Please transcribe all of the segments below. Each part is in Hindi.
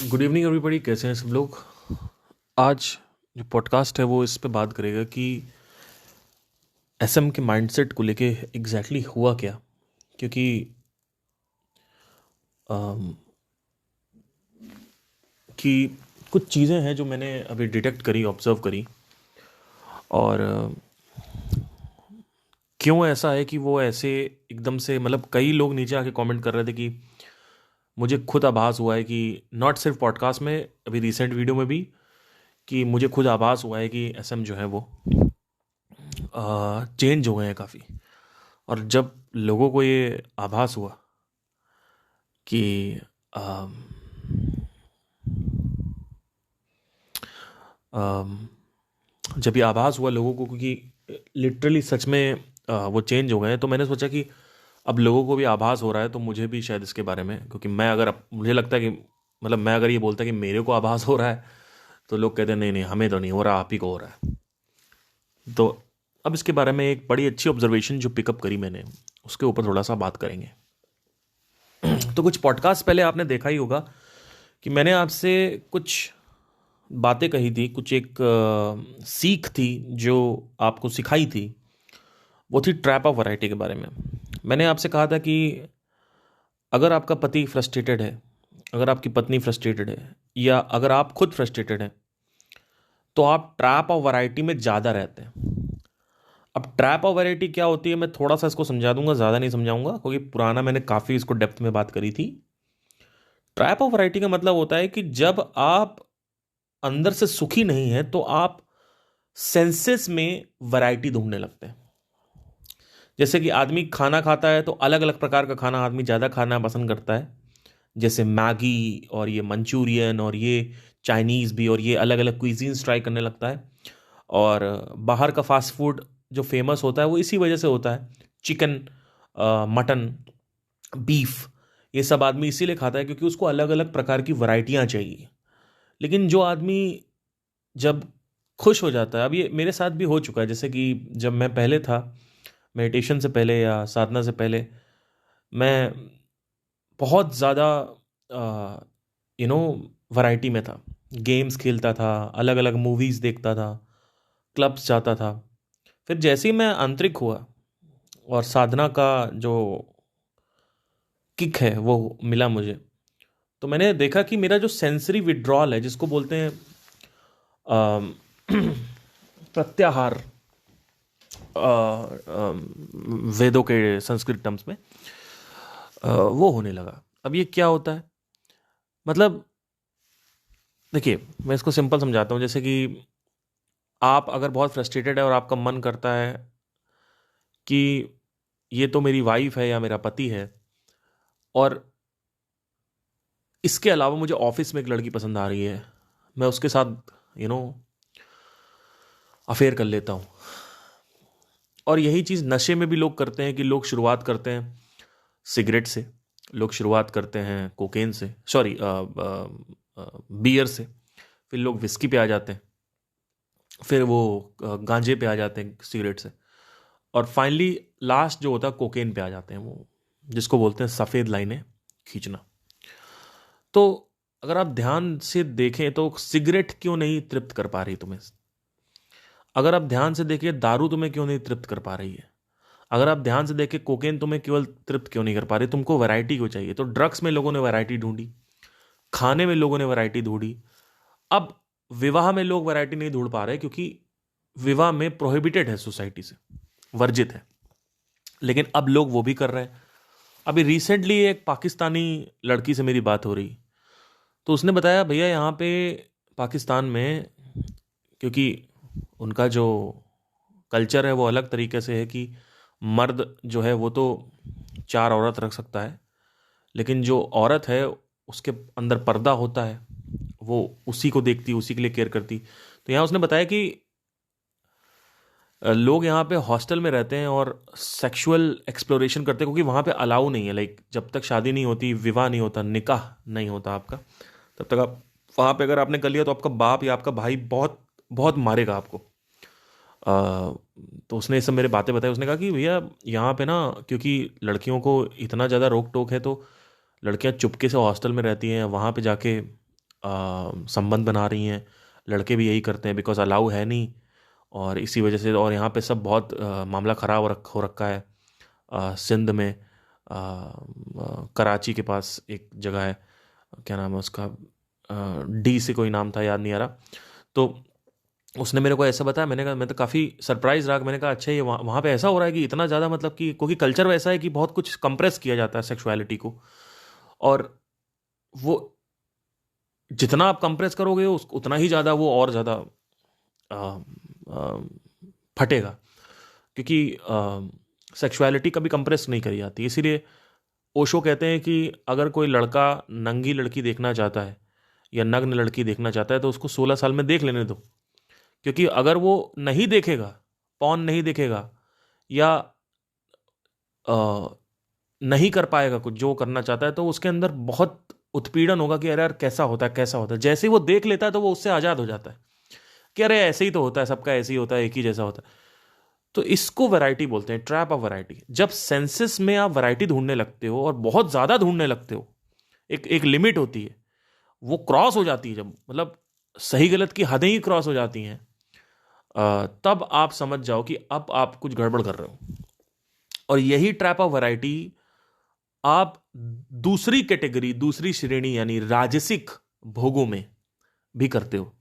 गुड इवनिंग एवरीबॉडी, कैसे हैं सब लोग। आज जो पॉडकास्ट है वो इस पे बात करेगा कि एसएम के माइंडसेट को लेके एग्जैक्टली हुआ क्या। क्योंकि अम, कि कुछ चीज़ें हैं जो मैंने अभी डिटेक्ट करी, ऑब्जर्व करी। और क्यों ऐसा है कि वो ऐसे एकदम से, मतलब कई लोग नीचे आके कमेंट कर रहे थे कि मुझे खुद आभास हुआ है कि नॉट सिर्फ पॉडकास्ट में, अभी रिसेंट वीडियो में भी, कि मुझे खुद आभास हुआ है कि एसएम जो है वो चेंज हो गए हैं काफ़ी। और जब लोगों को ये आभास हुआ कि अम, अम, जब ये आभास हुआ लोगों को, क्योंकि लिटरली सच में वो चेंज हो गए हैं, तो मैंने सोचा कि अब लोगों को भी आभास हो रहा है तो मुझे भी शायद इसके बारे में, क्योंकि मैं अगर मुझे लगता है कि, मतलब मैं अगर ये बोलता कि मेरे को आभास हो रहा है, तो लोग कहते हैं नहीं नहीं, हमें तो नहीं हो रहा, आप ही को हो रहा है। तो अब इसके बारे में एक बड़ी अच्छी ऑब्जर्वेशन जो पिकअप करी मैंने, उसके ऊपर थोड़ा सा बात करेंगे। तो कुछ पॉडकास्ट पहले आपने देखा ही होगा कि मैंने आपसे कुछ बातें कही थी, कुछ एक सीख थी जो आपको सिखाई थी। वो थी ट्रैप ऑफ वैरायटी के बारे में। मैंने आपसे कहा था कि अगर आपका पति फ्रस्ट्रेटेड है, अगर आपकी पत्नी फ्रस्ट्रेटेड है, या अगर आप खुद फ्रस्ट्रेटेड हैं, तो आप ट्रैप ऑफ वैरायटी में ज़्यादा रहते हैं। अब ट्रैप ऑफ वैरायटी क्या होती है, मैं थोड़ा सा इसको समझा दूंगा, ज़्यादा नहीं समझाऊंगा, क्योंकि पुराना मैंने काफ़ी इसको डेप्थ में बात करी थी। ट्रैप ऑफ वैरायटी का मतलब होता है कि जब आप अंदर से सुखी नहीं है तो आप सेंसेस में वैरायटी ढूंढने लगते हैं। जैसे कि आदमी खाना खाता है तो अलग अलग प्रकार का खाना आदमी ज़्यादा खाना पसंद करता है। जैसे मैगी और ये मंचूरियन और ये चाइनीज़ भी, और ये अलग अलग क्विजीन्स ट्राई करने लगता है। और बाहर का फास्ट फूड जो फेमस होता है वो इसी वजह से होता है। चिकन, मटन, बीफ, ये सब आदमी इसीलिए खाता है क्योंकि उसको अलग अलग प्रकार की वैरायटियाँ चाहिए। लेकिन जो आदमी जब खुश हो जाता है, अब ये मेरे साथ भी हो चुका है, जैसे कि जब मैं पहले था, मेडिटेशन से पहले या साधना से पहले, मैं बहुत ज़्यादा यू नो वैरायटी में था। गेम्स खेलता था, अलग अलग मूवीज़ देखता था, क्लब्स जाता था। फिर जैसे ही मैं आंतरिक हुआ और साधना का जो किक है वो मिला मुझे, तो मैंने देखा कि मेरा जो सेंसरी विड्रॉल है, जिसको बोलते हैं अम, प्रत्याहार, वेदों के संस्कृत टर्म्स में, वो होने लगा। अब ये क्या होता है, मतलब देखिए, मैं इसको सिंपल समझाता हूँ। जैसे कि आप अगर बहुत फ्रस्ट्रेटेड है और आपका मन करता है कि ये तो मेरी वाइफ है या मेरा पति है, और इसके अलावा मुझे ऑफिस में एक लड़की पसंद आ रही है, मैं उसके साथ अफेयर कर लेता हूँ। और यही चीज़ नशे में भी लोग करते हैं, कि लोग शुरुआत करते हैं सिगरेट से, लोग शुरुआत करते हैं कोकेन से, सॉरी बियर से, फिर लोग विस्की पे आ जाते हैं, फिर वो गांजे पे आ जाते हैं सिगरेट से, और फाइनली लास्ट जो होता है कोकेन पे आ जाते हैं, वो जिसको बोलते हैं सफ़ेद लाइनें खींचना। तो अगर आप ध्यान से देखें तो सिगरेट क्यों नहीं तृप्त कर पा रही तुम्हें? अगर आप ध्यान से देखें दारू तुम्हें क्यों नहीं तृप्त कर पा रही है? अगर आप ध्यान से देखें कोकेन तुम्हें केवल तृप्त क्यों नहीं कर पा रही? तुमको वैरायटी क्यों चाहिए? तो ड्रग्स में लोगों ने वैरायटी ढूंढी, खाने में लोगों ने वैरायटी ढूंढी। अब विवाह में लोग वैरायटी नहीं ढूंढ पा रहे, क्योंकि विवाह में प्रोहिबिटेड है, सोसाइटी से वर्जित है। लेकिन अब लोग वो भी कर रहे हैं। अभी रिसेंटली एक पाकिस्तानी लड़की से मेरी बात हो रही, तो उसने बताया भैया यहाँ पे पाकिस्तान में, क्योंकि उनका जो कल्चर है वो अलग तरीके से है, कि मर्द जो है वो तो चार औरत रख सकता है, लेकिन जो औरत है उसके अंदर पर्दा होता है, वो उसी को देखती, उसी के लिए केयर करती। तो यहाँ उसने बताया कि लोग यहाँ पे हॉस्टल में रहते हैं और सेक्सुअल एक्सप्लोरेशन करते हैं, क्योंकि वहाँ पे अलाउ नहीं है, लाइक जब तक शादी नहीं होती, विवाह नहीं होता, निकाह नहीं होता आपका, तब तक आप वहाँ पे अगर आपने कर लिया तो आपका बाप या आपका भाई बहुत बहुत मारेगा आपको। तो उसने ये सब मेरे बातें बताई। उसने कहा कि भैया यहाँ पे ना, क्योंकि लड़कियों को इतना ज़्यादा रोक टोक है, तो लड़कियाँ चुपके से हॉस्टल में रहती हैं, वहाँ पे जाके संबंध बना रही हैं। लड़के भी यही करते हैं, बिकॉज अलाउ है नहीं, और इसी वजह से। और यहाँ पे सब बहुत मामला ख़राब हो रखा है। सिंध में कराची के पास एक जगह है, क्या नाम है उसका, डी से कोई नाम था, याद नहीं आ रहा। तो उसने मेरे को ऐसा बताया, मैंने कहा, मैं तो काफ़ी सरप्राइज रहा। मैंने कहा अच्छा, ये वहाँ पे ऐसा हो रहा है कि इतना ज़्यादा, मतलब कि क्योंकि कल्चर वैसा है कि बहुत कुछ कंप्रेस किया जाता है सेक्सुअलिटी को, और वो जितना आप कंप्रेस करोगे उतना ही ज़्यादा वो और ज़्यादा आ, आ, फटेगा, क्योंकि सेक्सुअलिटी कभी कंप्रेस नहीं करी जाती। इसीलिए ओशो कहते हैं कि अगर कोई लड़का नंगी लड़की देखना चाहता है या नग्न लड़की देखना चाहता है तो उसको 16 साल में देख लेने दो, क्योंकि अगर वो नहीं देखेगा, पॉर्न नहीं देखेगा, या नहीं कर पाएगा कुछ जो करना चाहता है, तो उसके अंदर बहुत उत्पीड़न होगा कि अरे यार कैसा होता है, कैसा होता है। जैसे ही वो देख लेता है तो वो उससे आज़ाद हो जाता है कि अरे ऐसे ही तो होता है, सबका ऐसे ही होता है, एक ही जैसा होता है। तो इसको वैरायटी बोलते हैं, ट्रैप ऑफ वैरायटी। जब सेंसेस में आप वैरायटी ढूंढने लगते हो और बहुत ज़्यादा ढूंढने लगते हो, एक लिमिट होती है, वो क्रॉस हो जाती है, जब मतलब सही गलत की हदें ही क्रॉस हो जाती हैं, तब आप समझ जाओ कि अब आप कुछ गड़बड़ कर रहे हो। और यही ट्रैप ऑफ वैरायटी आप दूसरी कैटेगरी, दूसरी श्रेणी, यानी राजसिक भोगों में भी करते हो।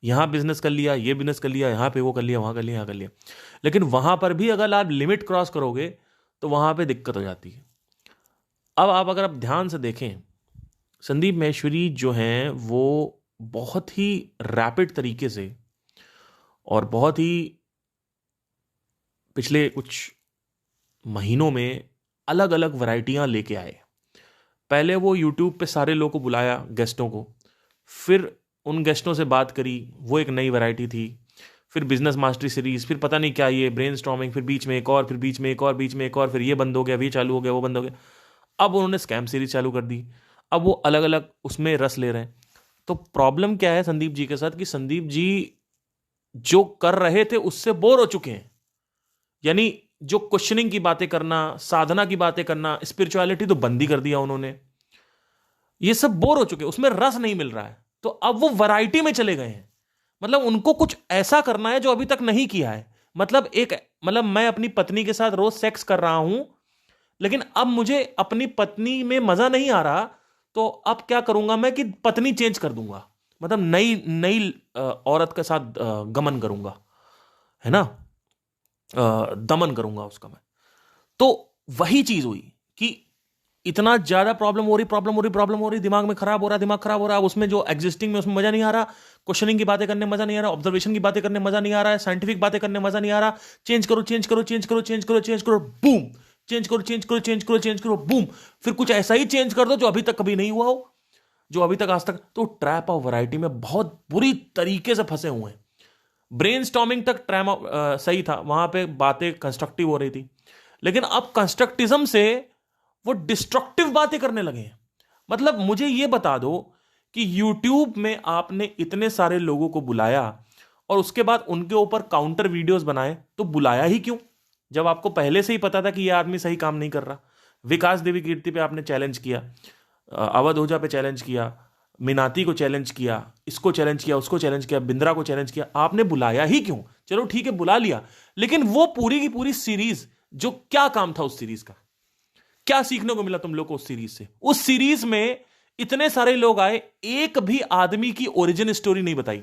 यहां बिजनेस कर लिया, ये बिजनेस कर लिया, यहां पे वो कर लिया, वहां कर लिया, यहां कर लिया, लेकिन वहां पर भी अगर आप लिमिट क्रॉस करोगे तो वहां पे दिक्कत हो जाती है। अब आप अगर आप ध्यान से देखें, संदीप महेश्वरी जो हैं वो बहुत ही रैपिड तरीके से और बहुत ही पिछले कुछ महीनों में अलग अलग वैरायटियां लेके आए। पहले वो यूट्यूब पे सारे लोगों को बुलाया, गेस्टों को, फिर उन गेस्टों से बात करी, वो एक नई वैरायटी थी। फिर बिजनेस मास्टरी सीरीज, फिर पता नहीं क्या ये ब्रेनस्टॉर्मिंग, फिर बीच में एक और, फिर बीच में एक और, बीच में एक और, फिर ये बंद हो गया, ये चालू हो गया, वो बंद हो गया। अब उन्होंने स्कैम सीरीज चालू कर दी। अब वो अलग अलग उसमें रस ले रहे हैं। तो प्रॉब्लम क्या है संदीप जी के साथ, कि संदीप जी जो कर रहे थे उससे बोर हो चुके हैं। यानी जो क्वेश्चनिंग की बातें करना, साधना की बातें करना, स्पिरिचुअलिटी तो बंद ही कर दिया उन्होंने। ये सब बोर हो चुके, उसमें रस नहीं मिल रहा है, तो अब वो वैरायटी में चले गए हैं। मतलब उनको कुछ ऐसा करना है जो अभी तक नहीं किया है। मतलब मैं अपनी पत्नी के साथ रोज सेक्स कर रहा हूं, लेकिन अब मुझे अपनी पत्नी में मजा नहीं आ रहा, तो अब क्या करूंगा मैं कि पत्नी चेंज कर दूंगा, मतलब नई नई औरत के साथ गमन करूंगा, है ना, दमन करूंगा उसका मैं। तो वही चीज हुई कि इतना ज्यादा प्रॉब्लम हो रही, दिमाग में खराब हो रहा, दिमाग खराब हो रहा है। उसमें जो एग्जिस्टिंग में उसमें मजा नहीं आ रहा, क्वेश्चनिंग की बातें करने मजा नहीं आ रहा, ऑब्जर्वेशन की बातें करने मजा नहीं आ रहा है, साइंटिफिक बातें करने मजा नहीं आ रहा। चेंज करो, चेंज करो, चेंज करो, चेंज करो, चेंज करो, बूम, चेंज करो, चेंज करो, चेंज करो, चेंज करो, बूम। फिर कुछ ऐसा ही चेंज कर दो जो अभी तक कभी नहीं हुआ हो, जो अभी तक आज तक। तो ट्रैप ऑफ वैरायटी में बहुत बुरी तरीके से फंसे हुए हैं। ब्रेनस्टॉर्मिंग तक सही था, वहां पे बातें कंस्ट्रक्टिव हो रही थी, लेकिन अब कंस्ट्रक्टिज्म से वो डिस्ट्रक्टिव बातें करने लगे हैं। मतलब मुझे ये बता दो कि YouTube में आपने इतने सारे लोगों को बुलाया और उसके बाद उनके ऊपर काउंटर वीडियोस बनाए, तो बुलाया ही क्यों, जब आपको पहले से ही पता था कि यह आदमी सही काम नहीं कर रहा। विकास देवी कीर्ति पे आपने चैलेंज किया, अवध ओझा पे चैलेंज किया, मीनाती को चैलेंज किया, इसको चैलेंज किया, उसको चैलेंज किया, बिंद्रा को चैलेंज किया। आपने बुलाया ही क्यों? चलो ठीक है, बुला लिया, लेकिन वो पूरी की पूरी सीरीज, जो क्या काम था उस सीरीज का, क्या सीखने को मिला तुम लोग को उस सीरीज से? उस सीरीज में इतने सारे लोग आए, एक भी आदमी की ओरिजिन स्टोरी नहीं बताई,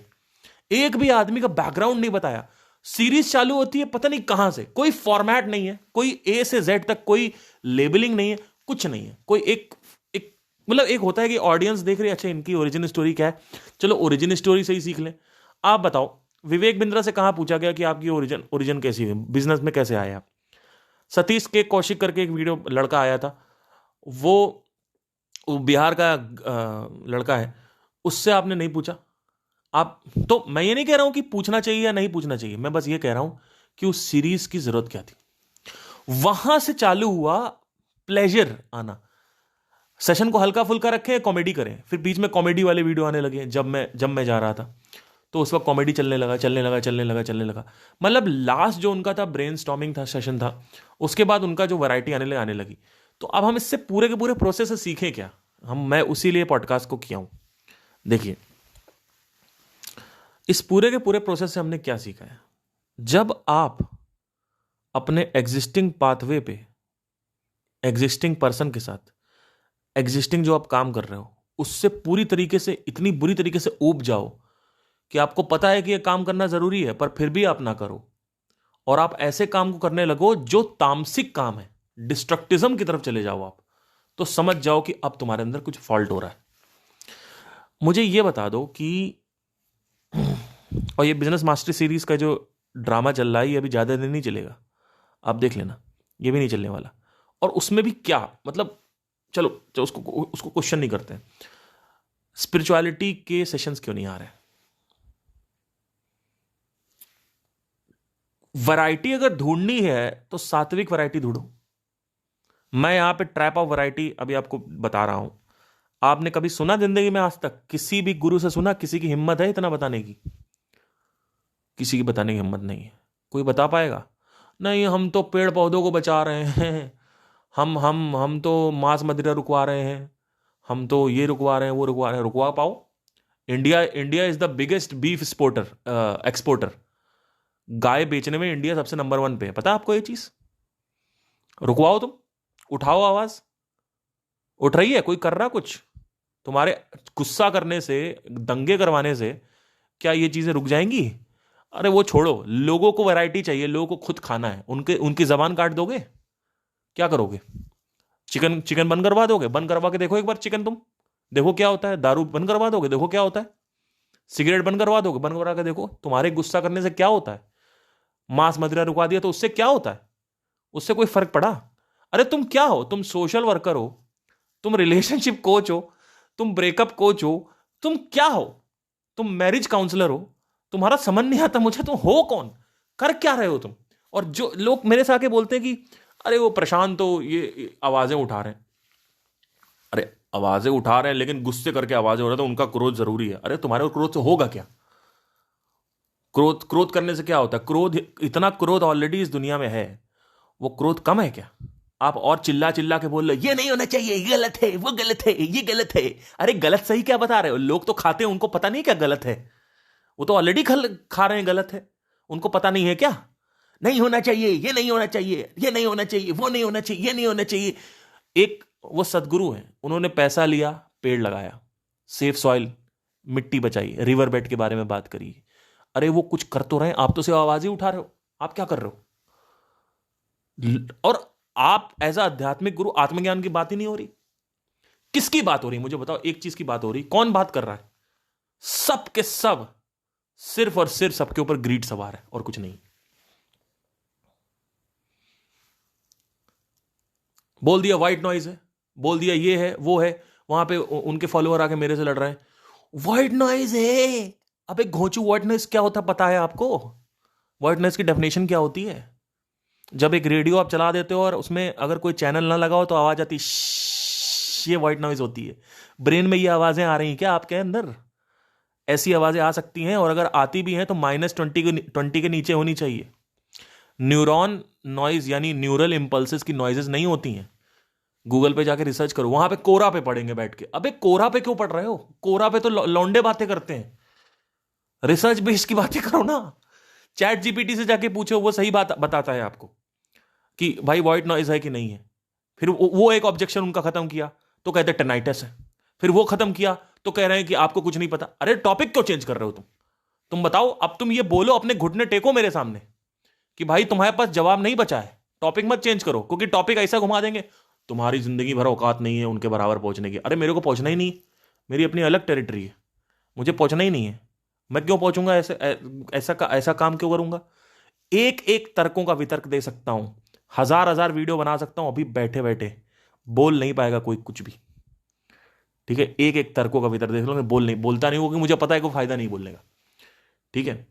एक भी आदमी का बैकग्राउंड नहीं बताया। सीरीज चालू होती है पता नहीं कहां से, कोई फॉर्मेट नहीं है, कोई ए से जेड तक कोई लेबलिंग नहीं है, कुछ नहीं है। कोई एक एक मतलब एक होता है कि ऑडियंस देख रही है, अच्छा इनकी ओरिजिन स्टोरी क्या है, चलो ओरिजिन स्टोरी से ही सीख लें। आप बताओ, विवेक बिंद्रा से कहां पूछा गया कि आपकी ओरिजिन कैसी है, बिजनेस में कैसे आए आप? सतीश के कौशिक करके एक वीडियो लड़का आया था, वो बिहार का लड़का है, उससे आपने नहीं पूछा। आप तो, मैं ये नहीं कह रहा हूं कि पूछना चाहिए या नहीं पूछना चाहिए, मैं बस ये कह रहा हूं कि उस सीरीज की जरूरत क्या थी। वहां से चालू हुआ प्लेजर आना, सेशन को हल्का फुल्का रखें, कॉमेडी करें, फिर बीच में कॉमेडी वाले वीडियो आने लगे। जब मैं जा रहा था तो उस वक्त कॉमेडी चलने लगा। मतलब लास्ट जो उनका था ब्रेनस्टॉर्मिंग था, सेशन था, उसके बाद उनका जो वैरायटी आने लगी। तो अब हम इससे पूरे के पूरे प्रोसेस से सीखें क्या? मैं उसी लिए पॉडकास्ट को किया हूं। देखिए, इस पूरे के पूरे प्रोसेस से हमने क्या सीखा है? जब आप अपने एग्जिस्टिंग पाथवे पे एग्जिस्टिंग पर्सन के साथ एग्जिस्टिंग जो आप काम कर रहे हो उससे पूरी तरीके से, इतनी बुरी तरीके से ऊब जाओ कि आपको पता है कि यह काम करना जरूरी है पर फिर भी आप ना करो, और आप ऐसे काम को करने लगो जो तामसिक काम है, डिस्ट्रक्टिज्म की तरफ चले जाओ आप, तो समझ जाओ कि अब तुम्हारे अंदर कुछ फॉल्ट हो रहा है। मुझे यह बता दो कि, और ये बिजनेस मास्टर सीरीज का जो ड्रामा चल रहा है ये अभी ज्यादा दिन नहीं चलेगा, आप देख लेना, ये भी नहीं चलने वाला। और उसमें भी क्या मतलब, चलो उसको उसको क्वेश्चन नहीं करते हैं, स्पिरिचुअलिटी के सेशंस क्यों नहीं आ रहे? वैरायटी अगर ढूंढनी है तो सात्विक वैरायटी ढूंढो। मैं यहां पे ट्रैप ऑफ वैरायटी अभी आपको बता रहा हूं। आपने कभी सुना जिंदगी में आज तक किसी भी गुरु से सुना किसी की हिम्मत है इतना बताने की? किसी की बताने की हिम्मत नहीं है। कोई बता पाएगा? नहीं, हम तो पेड़ पौधों को बचा रहे हैं, हम तो मांस मदिरा रुकवा रहे हैं, हम तो ये रुकवा रहे हैं वो रुकवा रहे हैं। रुकवा पाओ? India India is the biggest beef exporter. गाय बेचने में इंडिया सबसे नंबर 1 पे है, पता है आपको ये चीज? रुकवाओ, तुम उठाओ आवाज। उठ रही है? कोई कर रहा कुछ? तुम्हारे गुस्सा करने से, दंगे करवाने से क्या ये चीजें रुक जाएंगी? अरे वो छोड़ो, लोगों को वैरायटी चाहिए, लोगों को खुद खाना है, उनकी जबान काट दोगे? क्या करोगे? चिकन चिकन बंद करवा दोगे? बंद करवा के देखो एक बार चिकन, तुम देखो क्या होता है। दारू बंद करवा दोगे? देखो क्या होता है। सिगरेट बंद करवा दोगे? बंद करवा के देखो तुम्हारे गुस्सा करने से क्या होता है। मांस मदिरा रुकवा दिया तो उससे क्या होता है? उससे कोई फर्क पड़ा? अरे तुम क्या हो? तुम सोशल वर्कर हो, तुम रिलेशनशिप कोच हो, तुम ब्रेकअप कोच हो, तुम क्या हो? तुम मैरिज काउंसलर हो? तुम्हारा समझ नहीं आता मुझे तुम हो कौन, कर क्या रहे हो तुम? और जो लोग मेरे से आके बोलते हैं कि अरे वो प्रशांत तो ये आवाजें उठा रहे हैं। अरे आवाजें उठा रहे हैं लेकिन गुस्से करके आवाजें हो रहा है तो उनका क्रोध जरूरी है? अरे तुम्हारे क्रोध से होगा क्या? क्रोध करने से क्या होता है? क्रोध, इतना क्रोध ऑलरेडी इस दुनिया में है, वो क्रोध कम है क्या? आप और चिल्ला चिल्ला के बोल रहे ये नहीं होना चाहिए, ये गलत है, वो गलत है, ये गलत है। अरे गलत सही क्या बता रहे हो? लोग तो खाते हैं, उनको पता नहीं क्या गलत है? वो तो ऑलरेडी खा रहे हैं गलत है, उनको पता नहीं है क्या? नहीं होना चाहिए, ये नहीं होना चाहिए, ये नहीं होना चाहिए, वो नहीं होना चाहिए, ये नहीं होना चाहिए। एक वो सदगुरु है, उन्होंने पैसा लिया, पेड़ लगाया, सेफ सॉइल, मिट्टी बचाई, रिवर बेड के बारे में बात करी। अरे वो कुछ कर तो रहे हैं, आप तो सिर्फ आवाज ही उठा रहे हो। आप क्या कर रहे हो? और आप एज आध्यात्मिक गुरु, आत्मज्ञान की बात ही नहीं हो रही। किसकी बात हो रही? मुझे बताओ, एक चीज की बात हो रही, कौन बात कर रहा है? सब के सब सिर्फ और सिर्फ सबके ऊपर ग्रीड सवार है और कुछ नहीं। बोल दिया व्हाइट नॉइज है, बोल दिया ये है वो है, वहां पे उनके फॉलोअर आके मेरे से लड़ रहे हैं, व्हाइट नॉइज है। अबे घोंचू, व्हाइट नॉइज क्या होता पता है आपको? व्हाइट नॉइज की डेफिनेशन क्या होती है? जब एक रेडियो आप चला देते हो और उसमें अगर कोई चैनल ना लगाओ तो आवाज आती, ये व्हाइट नॉइज होती है। ब्रेन में ये आवाजें आ रही हैं क्या आपके अंदर? ऐसी आवाजें आ सकती हैं, और अगर आती भी हैं तो -20 के नीचे होनी चाहिए। न्यूरॉन नॉइज यानी न्यूरल इंपल्सेस की नॉइजेस नहीं होती हैं। गूगल पे जाके रिसर्च करो, वहां पे कोरा पे पढ़ेंगे बैठ के। अबे कोरा पे क्यों पढ़ रहे हो? कोरा पे तो लौंडे बातें करते हैं, रिसर्च बेस्ड की बातें करो ना। चैट जीपीटी से जाके पूछो, वो सही बात बताता है आपको कि भाई व्हाइट नॉइज है कि नहीं है। फिर वो एक ऑब्जेक्शन उनका खत्म किया तो कहते टेनाइटस है, फिर वो खत्म किया तो कह रहे हैं कि आपको कुछ नहीं पता। अरे टॉपिक क्यों चेंज कर रहे हो तुम बताओ। अब तुम ये बोलो, अपने घुटने टेको मेरे सामने कि भाई तुम्हारे पास जवाब नहीं बचा है, टॉपिक मत चेंज करो, क्योंकि टॉपिक ऐसा घुमा देंगे तुम्हारी जिंदगी भर औकात नहीं है उनके बराबर पहुंचने की। अरे मेरे को पहुंचना ही नहीं, मेरी अपनी अलग टेरिटरी है, मुझे पहुंचना ही नहीं है। मैं क्यों पहुंचूंगा? ऐसा काम क्यों करूंगा? एक एक तर्कों का वितर्क दे सकता हूं, हजार हजार वीडियो बना सकता हूं, अभी बैठे बैठे बोल नहीं पाएगा कोई कुछ भी। ठीक है, एक एक तर्कों का वितर्क देख लो, मैं बोलता नहीं हूं क्योंकि मुझे पता है कोई फायदा नहीं बोलने का। ठीक है,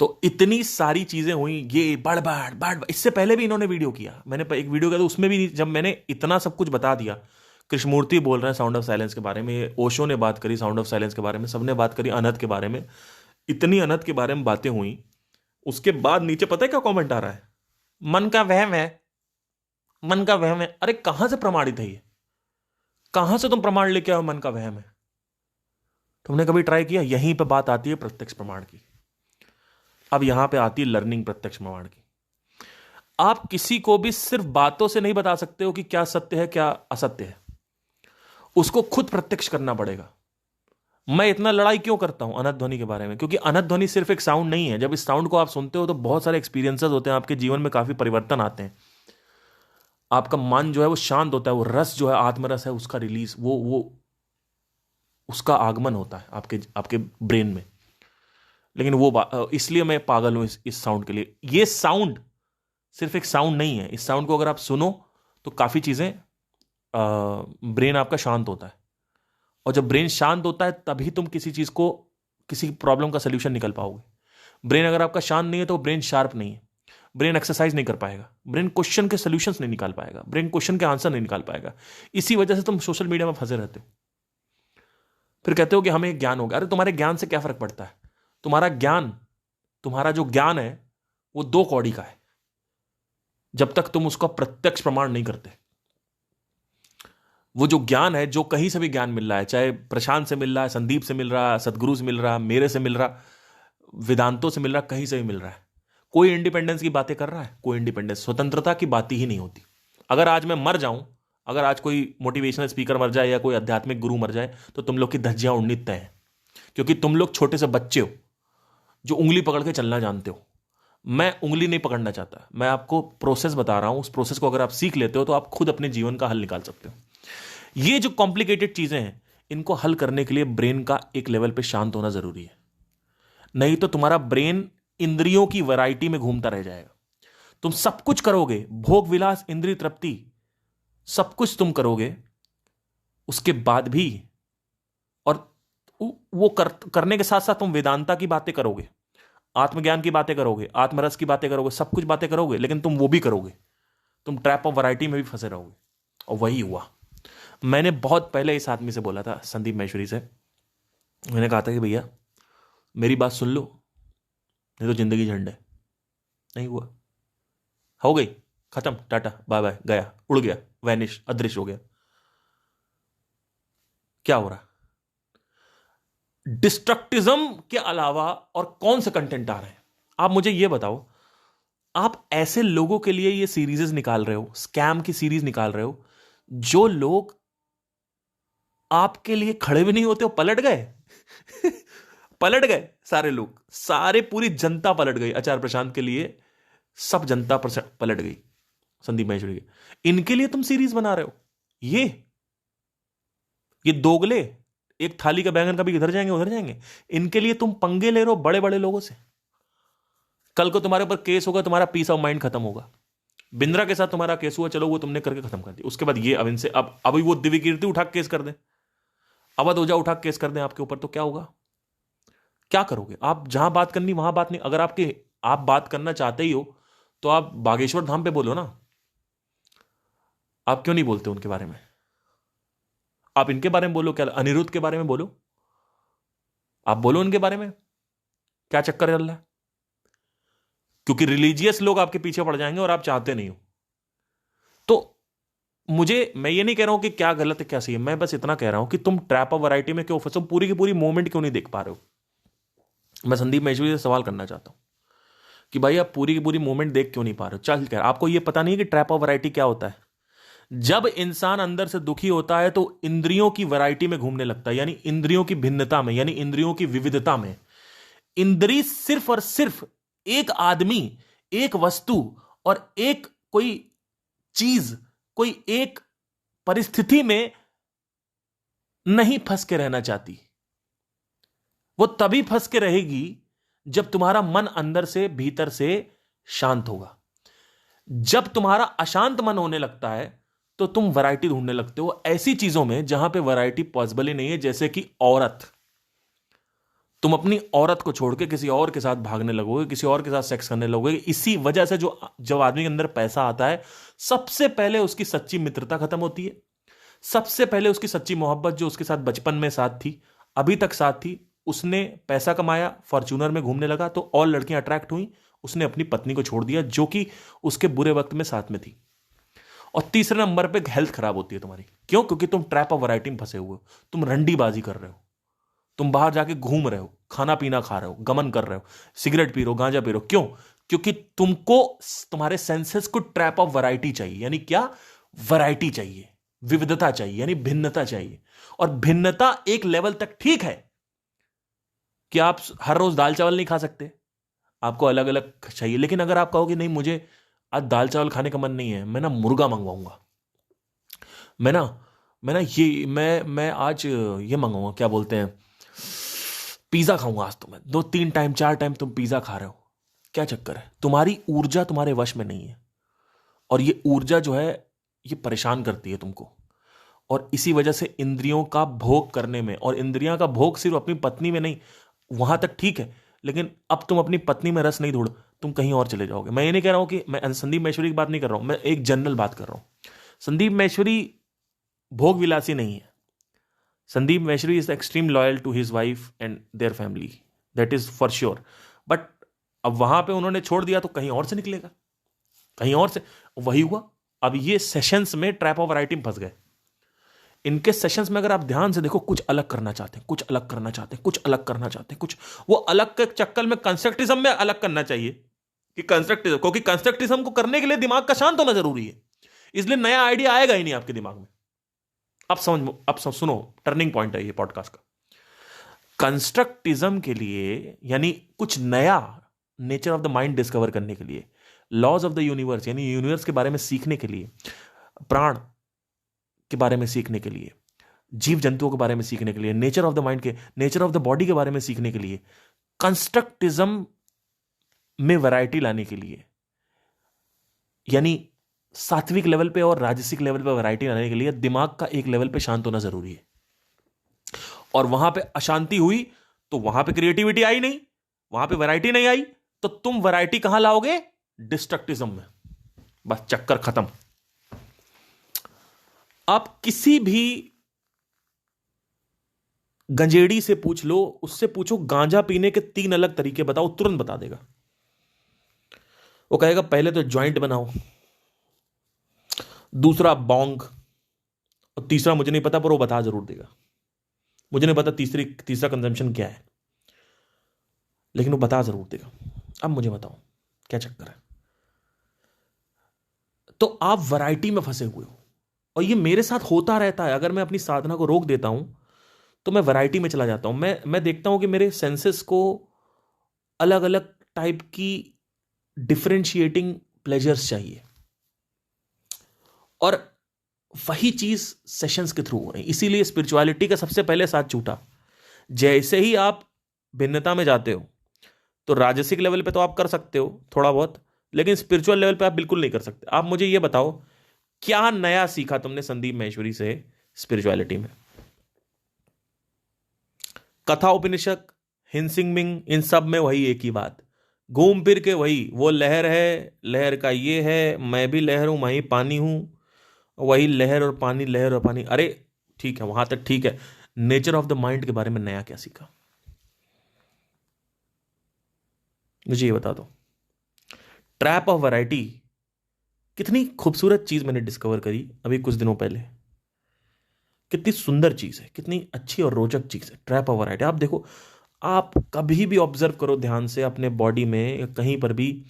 तो इतनी सारी चीजें हुई, ये बढ़ बढ़ बढ़। इससे पहले भी इन्होंने वीडियो किया, मैंने एक वीडियो किया तो उसमें भी जब मैंने इतना सब कुछ बता दिया, कृष्णमूर्ति बोल रहे हैं साउंड ऑफ साइलेंस के बारे में, ओशो ने बात करी साउंड ऑफ साइलेंस के बारे में, सबने बात करी अनहद के बारे में, इतनी अनहद के बारे में बातें हुई। उसके बाद नीचे पता है क्या कमेंट आ रहा है? मन का वहम है, मन का वहम है। अरे कहां से प्रमाणित है ये? कहां से तुम प्रमाण लेके आओ मन का वहम है? तुमने कभी ट्राई किया? यहीं पे बात आती है प्रत्यक्ष प्रमाण की। अब यहां पे आती है लर्निंग प्रत्यक्ष प्रमाण की। आप किसी को भी सिर्फ बातों से नहीं बता सकते हो कि क्या सत्य है क्या असत्य है, उसको खुद प्रत्यक्ष करना पड़ेगा। मैं इतना लड़ाई क्यों करता हूं अनंत ध्वनि के बारे में? क्योंकि अनंत ध्वनि सिर्फ एक साउंड नहीं है। जब इस साउंड को आप सुनते हो तो बहुत सारे एक्सपीरियंसेस होते हैं, आपके जीवन में काफी परिवर्तन आते हैं। आपका मन जो है वो शांत होता है, वो रस जो है आत्मरस है उसका रिलीज, वो उसका आगमन होता है आपके आपके ब्रेन में। लेकिन वो इसलिए मैं पागल हूं इस साउंड के लिए। ये साउंड सिर्फ एक साउंड नहीं है। इस साउंड को अगर आप सुनो तो काफी चीजें, ब्रेन आपका शांत होता है। और जब ब्रेन शांत होता है तभी तुम किसी चीज को, किसी प्रॉब्लम का सोल्यूशन निकल पाओगे। ब्रेन अगर आपका शांत नहीं है तो ब्रेन शार्प नहीं है, ब्रेन एक्सरसाइज नहीं कर पाएगा, ब्रेन क्वेश्चन के सोल्यूशंस नहीं निकाल पाएगा, ब्रेन क्वेश्चन के आंसर नहीं निकाल पाएगा। इसी वजह से तुम सोशल मीडिया में फंसे रहते हो। फिर कहते हो कि हमें ज्ञान हो गया। अरे तुम्हारे ज्ञान से क्या फर्क पड़ता है? तुम्हारा ज्ञान, तुम्हारा जो ज्ञान है वो 2 कौड़ी का है, जब तक तुम उसका प्रत्यक्ष प्रमाण नहीं करते। वो जो ज्ञान है, जो कहीं से भी ज्ञान मिल रहा है, चाहे प्रशांत से मिल रहा है, संदीप से मिल रहा है, सदगुरु से मिल रहा है, मेरे से मिल रहा, वेदांतों से मिल रहा, कहीं से भी मिल रहा है। कोई इंडिपेंडेंस की बातें कर रहा है? कोई इंडिपेंडेंस, स्वतंत्रता की बात ही नहीं होती। अगर आज मैं मर जाऊं, अगर आज कोई मोटिवेशनल स्पीकर मर जाए या कोई आध्यात्मिक गुरु मर जाए, तो तुम लोग की धज्जियां उड़नी तय है। क्योंकि तुम लोग छोटे से बच्चे हो जो उंगली पकड़ के चलना जानते हो। मैं उंगली नहीं पकड़ना चाहता, मैं आपको प्रोसेस बता रहा हूं। उस प्रोसेस को अगर आप सीख लेते हो तो आप खुद अपने जीवन का हल निकाल सकते हो। ये जो कॉम्प्लिकेटेड चीजें हैं, इनको हल करने के लिए ब्रेन का एक लेवल पे शांत होना जरूरी है। नहीं तो तुम्हारा ब्रेन इंद्रियों की वैरायटी में घूमता रह जाएगा। तुम सब कुछ करोगे, भोग विलास इंद्रिय तृप्ति सब कुछ तुम करोगे, उसके बाद भी, और वो करने के साथ साथ तुम वेदांता की बातें करोगे, आत्मज्ञान की बातें करोगे, आत्मरस की बातें करोगे, सब कुछ बातें करोगे, लेकिन तुम वो भी करोगे, तुम ट्रैप ऑफ वैरायटी में भी फंसे रहोगे। और वही हुआ। मैंने बहुत पहले इस आदमी से बोला था, संदीप महेश्वरी से, मैंने कहा था कि भैया मेरी बात सुन लो, नहीं तो जिंदगी झंड है। नहीं हुआ, हो गई, खत्म, टाटा बाय बाय, गया, उड़ गया, वैनिश, अदृश्य हो गया। क्या हो रहा? डिस्ट्रक्टिज्म के अलावा और कौन से कंटेंट आ रहे हैं? आप मुझे यह बताओ। आप ऐसे लोगों के लिए ये सीरीजेस निकाल रहे हो, स्कैम की सीरीज निकाल रहे हो, जो लोग आपके लिए खड़े भी नहीं होते हो, पलट गए। पलट गए सारे लोग, सारे पूरी जनता पलट गई आचार्य प्रशांत के लिए। सब जनता पलट गई संदीप महेश्वरी के। इनके लिए तुम सीरीज बना रहे हो? ये दोगले एक थाली का बैंगन कभी इधर जाएंगे उधर जाएंगे। इनके लिए तुम पंगे ले रहे हो बड़े बड़े लोगों से। कल को तुम्हारे ऊपर केस होगा, तुम्हारा पीस ऑफ माइंड खत्म होगा। बिंद्रा के साथ तुम्हारा केस हुआ, चलो वो तुमने करके खत्म कर दिया। उसके बाद ये अब इनसे, अब अभी वो दिव्य कीर्ति उठा केस कर दें, अवध ओझा उठा केस कर दें आपके ऊपर, तो क्या होगा? क्या करोगे आप? जहां बात करनी वहां बात नहीं। अगर आप बात करना चाहते ही हो तो आप बागेश्वर धाम पे बोलो ना। आप क्यों नहीं बोलते उनके बारे में? आप इनके बारे में बोलो, क्या अनिरुद्ध के बारे में बोलो, आप बोलो उनके बारे में क्या चक्कर चल रहा है। क्योंकि रिलीजियस लोग आपके पीछे पड़ जाएंगे और आप चाहते नहीं हो। तो मैं ये नहीं कह रहा हूं कि क्या गलत है क्या सही है, मैं बस इतना कह रहा हूं कि तुम ट्रैप ऑफ वैरायटी में क्यों फंसो, पूरी की पूरी मूवमेंट क्यों नहीं देख पा रहे हो। मैं संदीप महेश्वरी से सवाल करना चाहता हूं कि भाई आप पूरी की पूरी मूवमेंट देख क्यों नहीं पा रहे हो। चल क्या आपको ये पता नहीं है कि ट्रैप ऑफ वैरायटी क्या होता है? जब इंसान अंदर से दुखी होता है तो इंद्रियों की वैरायटी में घूमने लगता है, यानी इंद्रियों की भिन्नता में, यानी इंद्रियों की विविधता में। इंद्रिय सिर्फ और सिर्फ एक आदमी, एक वस्तु और एक कोई चीज, कोई एक परिस्थिति में नहीं फंस के रहना चाहती। वो तभी फंस के रहेगी जब तुम्हारा मन अंदर से, भीतर से शांत होगा। जब तुम्हारा अशांत मन होने लगता है तो तुम वैरायटी ढूंढने लगते हो ऐसी चीजों में जहां पे वैरायटी पॉसिबल ही नहीं है। जैसे कि औरत, तुम अपनी औरत को छोड़ के किसी और के साथ भागने लगोगे, किसी और के साथ सेक्स करने लगोगे। इसी वजह से जब आदमी के अंदर पैसा आता है, सबसे पहले उसकी सच्ची मित्रता खत्म होती है। सबसे पहले उसकी सच्ची मोहब्बत जो उसके साथ बचपन में साथ थी, अभी तक साथ थी, उसने पैसा कमाया, फॉर्च्यूनर में घूमने लगा तो और लड़कियां अट्रैक्ट हुई, उसने अपनी पत्नी को छोड़ दिया जो कि उसके बुरे वक्त में साथ में थी। और तीसरे नंबर पे हेल्थ खराब होती है तुम्हारी। क्यों? क्योंकि तुम ट्रैप ऑफ वैरायटी में फंसे हुए हो, तुम रंडीबाजी कर रहे हो, तुम बाहर जाके घूम रहे हो, खाना पीना खा रहे हो, गमन कर रहे हो, सिगरेट पी रहे हो, गांजा पी रहे हो। क्यों? क्योंकि तुमको तुम्हारे सेंसेस को ट्रैप ऑफ वैरायटी चाहिए। यानी क्या? वैरायटी चाहिए, विविधता चाहिए, यानी भिन्नता चाहिए। और भिन्नता एक लेवल तक ठीक है कि आप हर रोज दाल चावल नहीं खा सकते, आपको अलग अलग चाहिए। लेकिन अगर आप कहोगे नहीं, मुझे आज दाल चावल खाने का मन नहीं है, मैं ना मुर्गा मंगवाऊंगा, मैं ना मैं ना ये मैं आज ये मंगवाऊंगा, क्या बोलते हैं, पिज्जा खाऊंगा आज। तो मैं 2 3 टाइम 4 टाइम तुम पिज्जा खा रहे हो, क्या चक्कर है? तुम्हारी ऊर्जा तुम्हारे वश में नहीं है। और ये ऊर्जा जो है, ये परेशान करती है तुमको। और इसी वजह से इंद्रियों का भोग करने में, और इंद्रियां का भोग सिर्फ अपनी पत्नी में नहीं, वहां तक ठीक है, लेकिन अब तुम अपनी पत्नी में रस नहीं ढूंढ, तुम कहीं और चले जाओगे। मैं ये नहीं कह रहा हूं कि मैं संदीप महेश्वरी की बात नहीं कर रहा हूं, मैं एक जनरल बात कर रहा हूं। संदीप महेश्वरी भोग विलासी नहीं है। Sandeep Maheshwari is extreme loyal to his wife and their family, that is for sure. But अब वहां पे उन्होंने छोड़ दिया तो कहीं और से निकलेगा, कहीं और से। वही हुआ। अब ये सेशंस में ट्रैप ऑफ वैरायटी में फंस गए। इनके सेशंस में अगर आप ध्यान से देखो, कुछ अलग करना चाहते हैं, कुछ अलग करना चाहते हैं, कुछ अलग करना चाहते हैं, कुछ वो अलग के चक्कर में कंस्ट्रक्टिज्म में अलग करना चाहिए कि कंस्ट्रक्टिज्म, क्योंकि कंस्ट्रक्टिज्म को करने के लिए दिमाग का शांत होना जरूरी है। इसलिए नया आइडिया आएगा ही नहीं आपके दिमाग में। अब सुनो, टर्निंग पॉइंट है ये पॉडकास्ट का। कंस्ट्रक्टिज्म के लिए, यानी कुछ नया nature of the mind discover करने के लिए, लॉज ऑफ द यूनिवर्स यानी यूनिवर्स के बारे में सीखने के लिए, प्राण के बारे में सीखने के लिए, जीव जंतुओं के बारे में सीखने के लिए, नेचर ऑफ द माइंड के, नेचर ऑफ द बॉडी के बारे में सीखने के लिए, कंस्ट्रक्टिज्म में वैरायटी लाने के लिए, यानी सात्विक लेवल पे और राजसिक लेवल पे वैरायटी लाने के लिए दिमाग का एक लेवल पे शांत होना जरूरी है। और वहां पे अशांति हुई तो वहां पे क्रिएटिविटी आई नहीं, वहां पे वैरायटी नहीं आई, तो तुम वैरायटी कहां लाओगे? डिस्ट्रक्टिज्म में। बस चक्कर खत्म। आप किसी भी गंजेड़ी से पूछ लो, उससे पूछो गांजा पीने के 3 अलग तरीके बताओ, तुरंत बता देगा। वो कहेगा पहले तो जॉइंट बनाओ, दूसरा बॉन्ग, और तीसरा मुझे नहीं पता, पर वो बता जरूर देगा। मुझे नहीं पता तीसरा कंजम्पशन क्या है, लेकिन वो बता जरूर देगा। अब मुझे बताओ क्या चक्कर है? तो आप वैरायटी में फंसे हुए हो, और ये मेरे साथ होता रहता है। अगर मैं अपनी साधना को रोक देता हूं तो मैं वैरायटी में चला जाता हूं। मैं देखता हूं कि मेरे सेंसेस को अलग अलग टाइप की डिफरेंशिएटिंग प्लेजर्स चाहिए, और वही चीज सेशंस के थ्रू हो रही। इसीलिए स्पिरिचुअलिटी का सबसे पहले साथ छूटा। जैसे ही आप भिन्नता में जाते हो, तो राजसिक लेवल पे तो आप कर सकते हो थोड़ा बहुत, लेकिन स्पिरिचुअल लेवल पे आप बिल्कुल नहीं कर सकते। आप मुझे ये बताओ, क्या नया सीखा तुमने संदीप महेश्वरी से स्पिरिचुअलिटी में? कथा उपनिषद, हिंसिंग मिंग, इन सब में वही एक ही बात, घूम फिर के वही, वो लहर है, लहर का ये है, मैं भी लहर हूं, मैं ही पानी हूं, वही लहर और पानी, लहर और पानी। अरे ठीक है, वहां तक ठीक है। नेचर ऑफ द माइंड के बारे में नया क्या सीखा? मुझे ये बता दो। ट्रैप ऑफ वैरायटी, कितनी खूबसूरत चीज मैंने डिस्कवर करी अभी कुछ दिनों पहले। कितनी सुंदर चीज है, कितनी अच्छी और रोचक चीज है ट्रैप ऑफ वैरायटी। आप देखो, आप कभी भी ऑब्जर्व करो ध्यान से अपने बॉडी में या कहीं पर भी,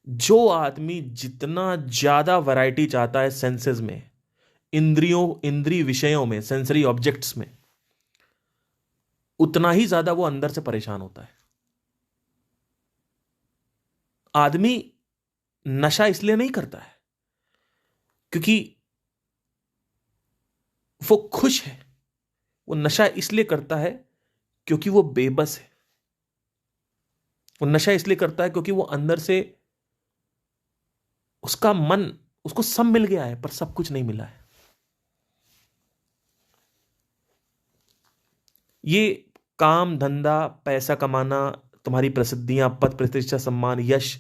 जो आदमी जितना ज्यादा वैरायटी चाहता है सेंसेस में, इंद्रिय विषयों में, सेंसरी ऑब्जेक्ट्स में, उतना ही ज्यादा वो अंदर से परेशान होता है। आदमी नशा इसलिए नहीं करता है क्योंकि वो खुश है, वो नशा इसलिए करता है क्योंकि वो बेबस है। वो नशा इसलिए करता है क्योंकि वो अंदर से, उसका मन, उसको सब मिल गया है पर सब कुछ नहीं मिला है। ये काम धंधा, पैसा कमाना, तुम्हारी प्रसिद्धियां, पद प्रतिष्ठा, सम्मान, यश,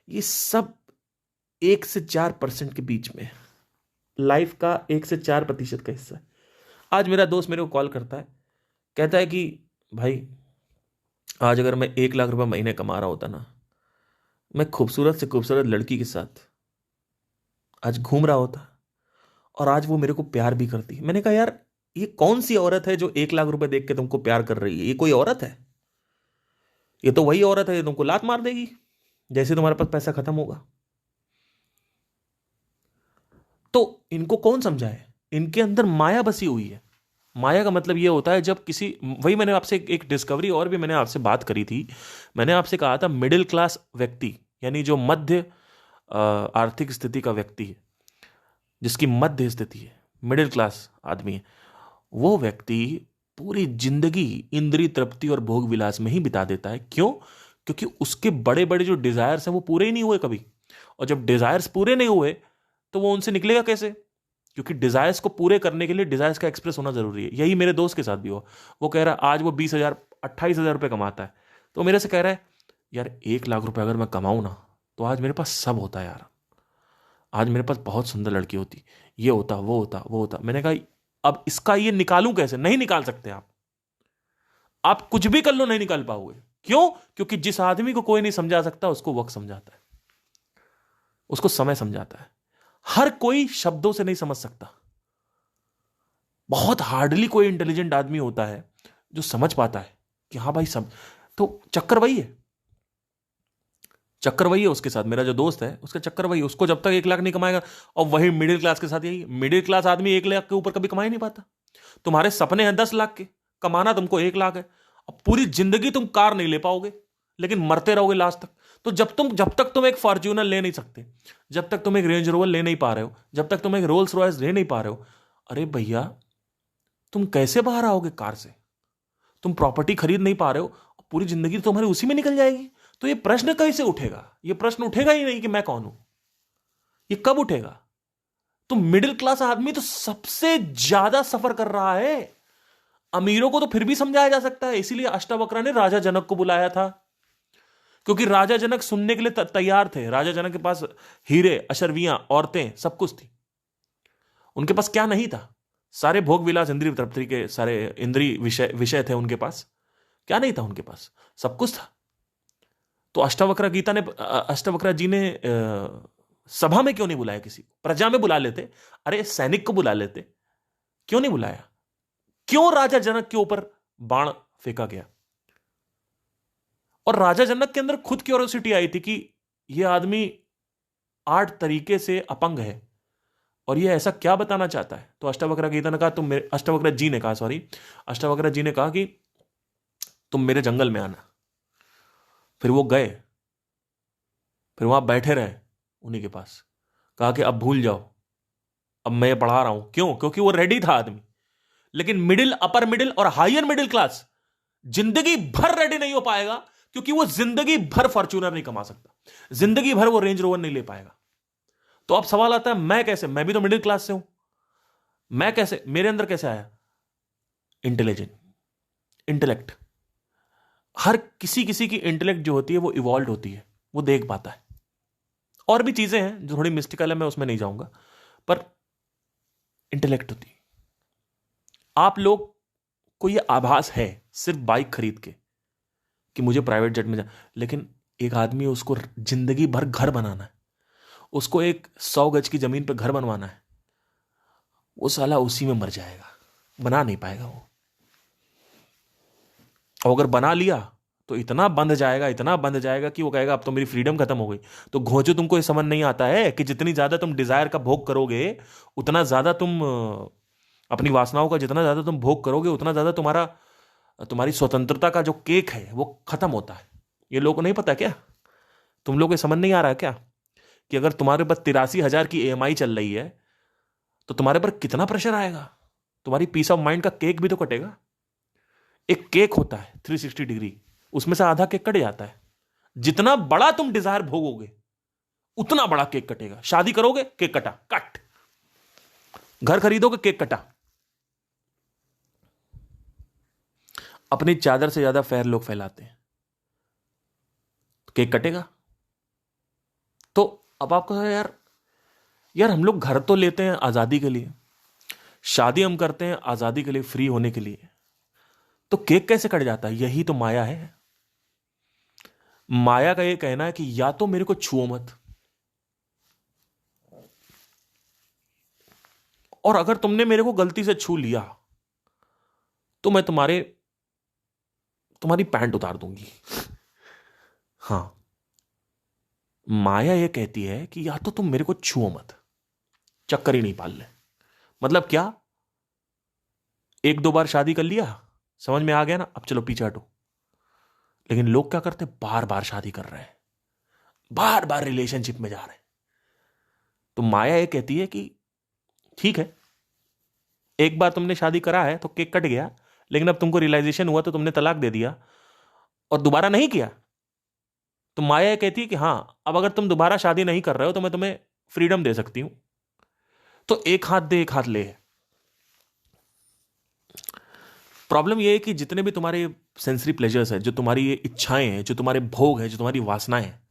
ये सब 1 से 4% के बीच में है। लाइफ का 1 से 4% का हिस्सा है। आज मेरा दोस्त मेरे को कॉल करता है, कहता है कि भाई, आज अगर मैं 1 लाख रुपए महीने कमा रहा होता ना, मैं खूबसूरत से खूबसूरत लड़की के साथ आज घूम रहा होता, और आज वो मेरे को प्यार भी करती। मैंने कहा यार, ये कौन सी औरत है जो 1 लाख रुपए देख के तुमको प्यार कर रही है? ये कोई औरत है? ये तो वही औरत है जो तुमको लात मार देगी जैसे तुम्हारे पास पैसा खत्म होगा। तो इनको कौन समझाए? इनके अंदर माया बसी हुई है। माया का मतलब ये होता है जब किसी, वही मैंने आपसे एक डिस्कवरी और भी मैंने आपसे बात करी थी। मैंने आपसे कहा था मिडिल क्लास व्यक्ति, यानी जो मध्य आर्थिक स्थिति का व्यक्ति है, जिसकी मध्य स्थिति है, मिडिल क्लास आदमी है, वो व्यक्ति पूरी जिंदगी इंद्रिय तृप्ति और भोग विलास में ही बिता देता है। क्यों? क्योंकि उसके बड़े बड़े जो डिजायर्स हैं वो पूरे ही नहीं हुए कभी। और जब डिजायर्स पूरे नहीं हुए तो वो उनसे निकलेगा कैसे? क्योंकि डिजायर्स को पूरे करने के लिए डिजायर्स का एक्सप्रेस होना जरूरी है। यही मेरे दोस्त के साथ भी हुआ। वो कह रहा है आज वो 20,000 28,000 रुपये कमाता है, तो मेरे से कह रहा है यार 1 लाख रुपए अगर मैं कमाऊं ना तो आज मेरे पास सब होता है यार, आज मेरे पास बहुत सुंदर लड़की होती, ये होता वो होता वो होता। मैंने कहा अब इसका ये निकालूं कैसे? नहीं निकाल सकते आप कुछ भी कर लो नहीं निकाल पाओगे। क्यों? क्योंकि जिस आदमी को कोई नहीं समझा सकता उसको वक्त समझाता है, उसको समय समझाता है। हर कोई शब्दों से नहीं समझ सकता। बहुत हार्डली कोई इंटेलिजेंट आदमी होता है जो समझ पाता है कि हाँ भाई सब। तो चक्कर वही है, चक्कर वही है उसके साथ। मेरा जो दोस्त है उसका चक्कर वही है। उसको जब तक 1 लाख नहीं कमाएगा, और वही मिडिल क्लास के साथ यही, मिडिल क्लास आदमी 1 लाख के ऊपर कभी कमा ही नहीं पाता। तुम्हारे सपने हैं 10 लाख के, कमाना तुमको 1 लाख है। अब पूरी जिंदगी तुम कार नहीं ले पाओगे, लेकिन मरते रहोगे लास्ट तक। तो जब तक तुम एक फॉर्च्यूनर ले नहीं सकते, जब तक तुम एक रेंज रोवर ले नहीं पा रहे हो, जब तक तुम एक रोल्स रॉयस ले नहीं पा रहे हो, अरे भैया तुम कैसे बाहर आओगे कार से? तुम प्रॉपर्टी खरीद नहीं पा रहे हो, पूरी जिंदगी तुम्हारी उसी में निकल जाएगी। तो ये प्रश्न कैसे उठेगा? ये प्रश्न उठेगा ही नहीं कि मैं कौन हूं। ये कब उठेगा? तो मिडिल क्लास आदमी तो सबसे ज्यादा सफर कर रहा है। अमीरों को तो फिर भी समझाया जा सकता है। इसीलिए अष्टावक्र ने राजा जनक को बुलाया था, क्योंकि राजा जनक सुनने के लिए तैयार थे। राजा जनक के पास हीरे, अशर्वियां, औरतें, सब कुछ थी। उनके पास क्या नहीं था? सारे भोग विलास, इंद्रिय तृप्ति के सारे इंद्रिय विषय थे उनके पास। क्या नहीं था उनके पास? सब कुछ था। तो अष्टावक्र जी ने सभा में क्यों नहीं बुलाया किसी को? प्रजा में बुला लेते, अरे सैनिक को बुला लेते। क्यों नहीं बुलाया? क्यों राजा जनक के ऊपर बाण फेंका गया? और राजा जनक के अंदर खुद क्यूरियोसिटी आई थी कि यह आदमी 8 तरीके से अपंग है और यह ऐसा क्या बताना चाहता है। तो अष्टावक्र गीता ने कहा अष्टावक्र जी ने कहा कि तुम मेरे जंगल में आना। फिर वो गए, फिर वहां बैठे रहे उन्हीं के पास। कहा कि अब भूल जाओ, अब मैं पढ़ा रहा हूं। क्यों? क्योंकि वो रेडी था आदमी। लेकिन मिडिल, अपर मिडिल और हायर मिडिल क्लास जिंदगी भर रेडी नहीं हो पाएगा, क्योंकि वो जिंदगी भर फॉर्च्यूनर नहीं कमा सकता, जिंदगी भर वो रेंज रोवर नहीं ले पाएगा। तो अब सवाल आता है मैं कैसे? मैं भी तो मिडिल क्लास से हूं। मैं कैसे, मेरे अंदर कैसे आया? इंटेलेक्ट। हर किसी की इंटेलेक्ट जो होती है वो इवॉल्व होती है, वो देख पाता है। और भी चीजें हैं जो थोड़ी मिस्टिकल है, मैं उसमें नहीं जाऊंगा, पर इंटेलेक्ट होती है। आप लोग को ये आभास है सिर्फ बाइक खरीद के कि मुझे प्राइवेट जेट में जा, लेकिन एक आदमी उसको जिंदगी भर घर बनाना है, उसको एक 100 गज की जमीन पर घर बनवाना है, वो साला उसी में मर जाएगा, बना नहीं पाएगा वो। और अगर बना लिया तो इतना बंध जाएगा कि वो कहेगा अब तो मेरी फ्रीडम खत्म हो गई। तो घोंचो, तुमको ये समझ नहीं आता है कि जितनी ज्यादा तुम डिजायर का भोग करोगे, उतना ज्यादा तुम अपनी वासनाओं का जितना ज्यादा तुम भोग करोगे, उतना ज्यादा तुम्हारी स्वतंत्रता का जो केक है वो खत्म होता है। ये लोगों को नहीं पता क्या? तुम लोग को समझ नहीं आ रहा है क्या कि अगर तुम्हारे पास 83,000 की EMI चल रही है तो तुम्हारे पर कितना प्रेशर आएगा? तुम्हारी पीस ऑफ माइंड का केक भी तो कटेगा। एक केक होता है 360 डिग्री, उसमें से आधा केक कट जाता है। जितना बड़ा तुम डिजायर भोगोगे उतना बड़ा केक कटेगा। शादी करोगे, केक कटा, कट। घर खरीदोगे, केक कटा। अपनी चादर से ज्यादा फैर लोग फैलाते हैं, केक कटेगा। तो अब आपको यार हम लोग घर तो लेते हैं आजादी के लिए, शादी हम करते हैं आजादी के लिए, फ्री होने के लिए, तो केक कैसे कट जाता है? यही तो माया है। माया का ये कहना है कि या तो मेरे को छुओ मत, और अगर तुमने मेरे को गलती से छू लिया तो मैं तुम्हारी पैंट उतार दूंगी। हां, माया यह कहती है कि या तो तुम मेरे को छुओ मत, चक्कर ही नहीं पाल ले। मतलब क्या, एक दो बार शादी कर लिया, समझ में आ गया ना, अब चलो पीछे हटो। लेकिन लोग क्या करते, बार बार शादी कर रहे हैं, बार बार रिलेशनशिप में जा रहे हैं। तो माया ये कहती है कि ठीक है, एक बार तुमने शादी करा है तो केक कट गया, लेकिन अब तुमको रियलाइजेशन हुआ तो तुमने तलाक दे दिया और दोबारा नहीं किया। तो माया ये कहती है कि हां, अब अगर तुम दोबारा शादी नहीं कर रहे हो तो मैं तुम्हें फ्रीडम दे सकती हूं। तो एक हाथ दे एक हाथ ले। प्रॉब्लम यह है कि जितने भी तुम्हारे सेंसरी प्लेजर्स हैं, जो तुम्हारी ये इच्छाएं हैं, जो तुम्हारे भोग हैं, जो तुम्हारी वासनाएं हैं,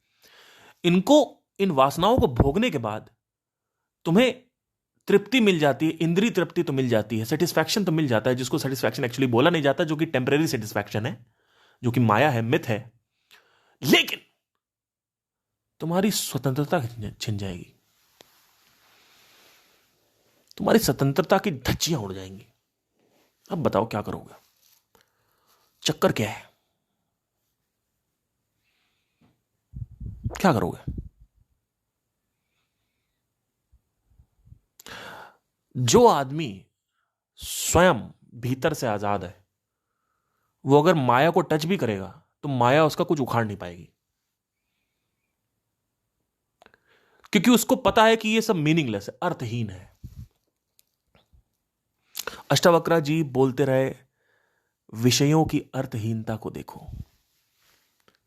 इनको, इन वासनाओं को भोगने के बाद तुम्हें तृप्ति मिल जाती है, इंद्रिय तृप्ति तो मिल जाती है, सेटिस्फैक्शन तो मिल जाता है, जिसको सेटिस्फैक्शन एक्चुअली बोला नहीं जाता, जो कि टेम्परेरी सेटिस्फैक्शन है, जो कि माया है, मिथ है। लेकिन तुम्हारी स्वतंत्रता छिन जाएगी, तुम्हारी स्वतंत्रता की धज्जियां उड़ जाएंगी। अब बताओ क्या करोगे? चक्कर क्या है? क्या करोगे? जो आदमी स्वयं भीतर से आजाद है, वो अगर माया को टच भी करेगा तो माया उसका कुछ उखाड़ नहीं पाएगी, क्योंकि उसको पता है कि ये सब मीनिंगलेस है, अर्थहीन है। अष्टावक्र जी बोलते रहे, विषयों की अर्थहीनता को देखो।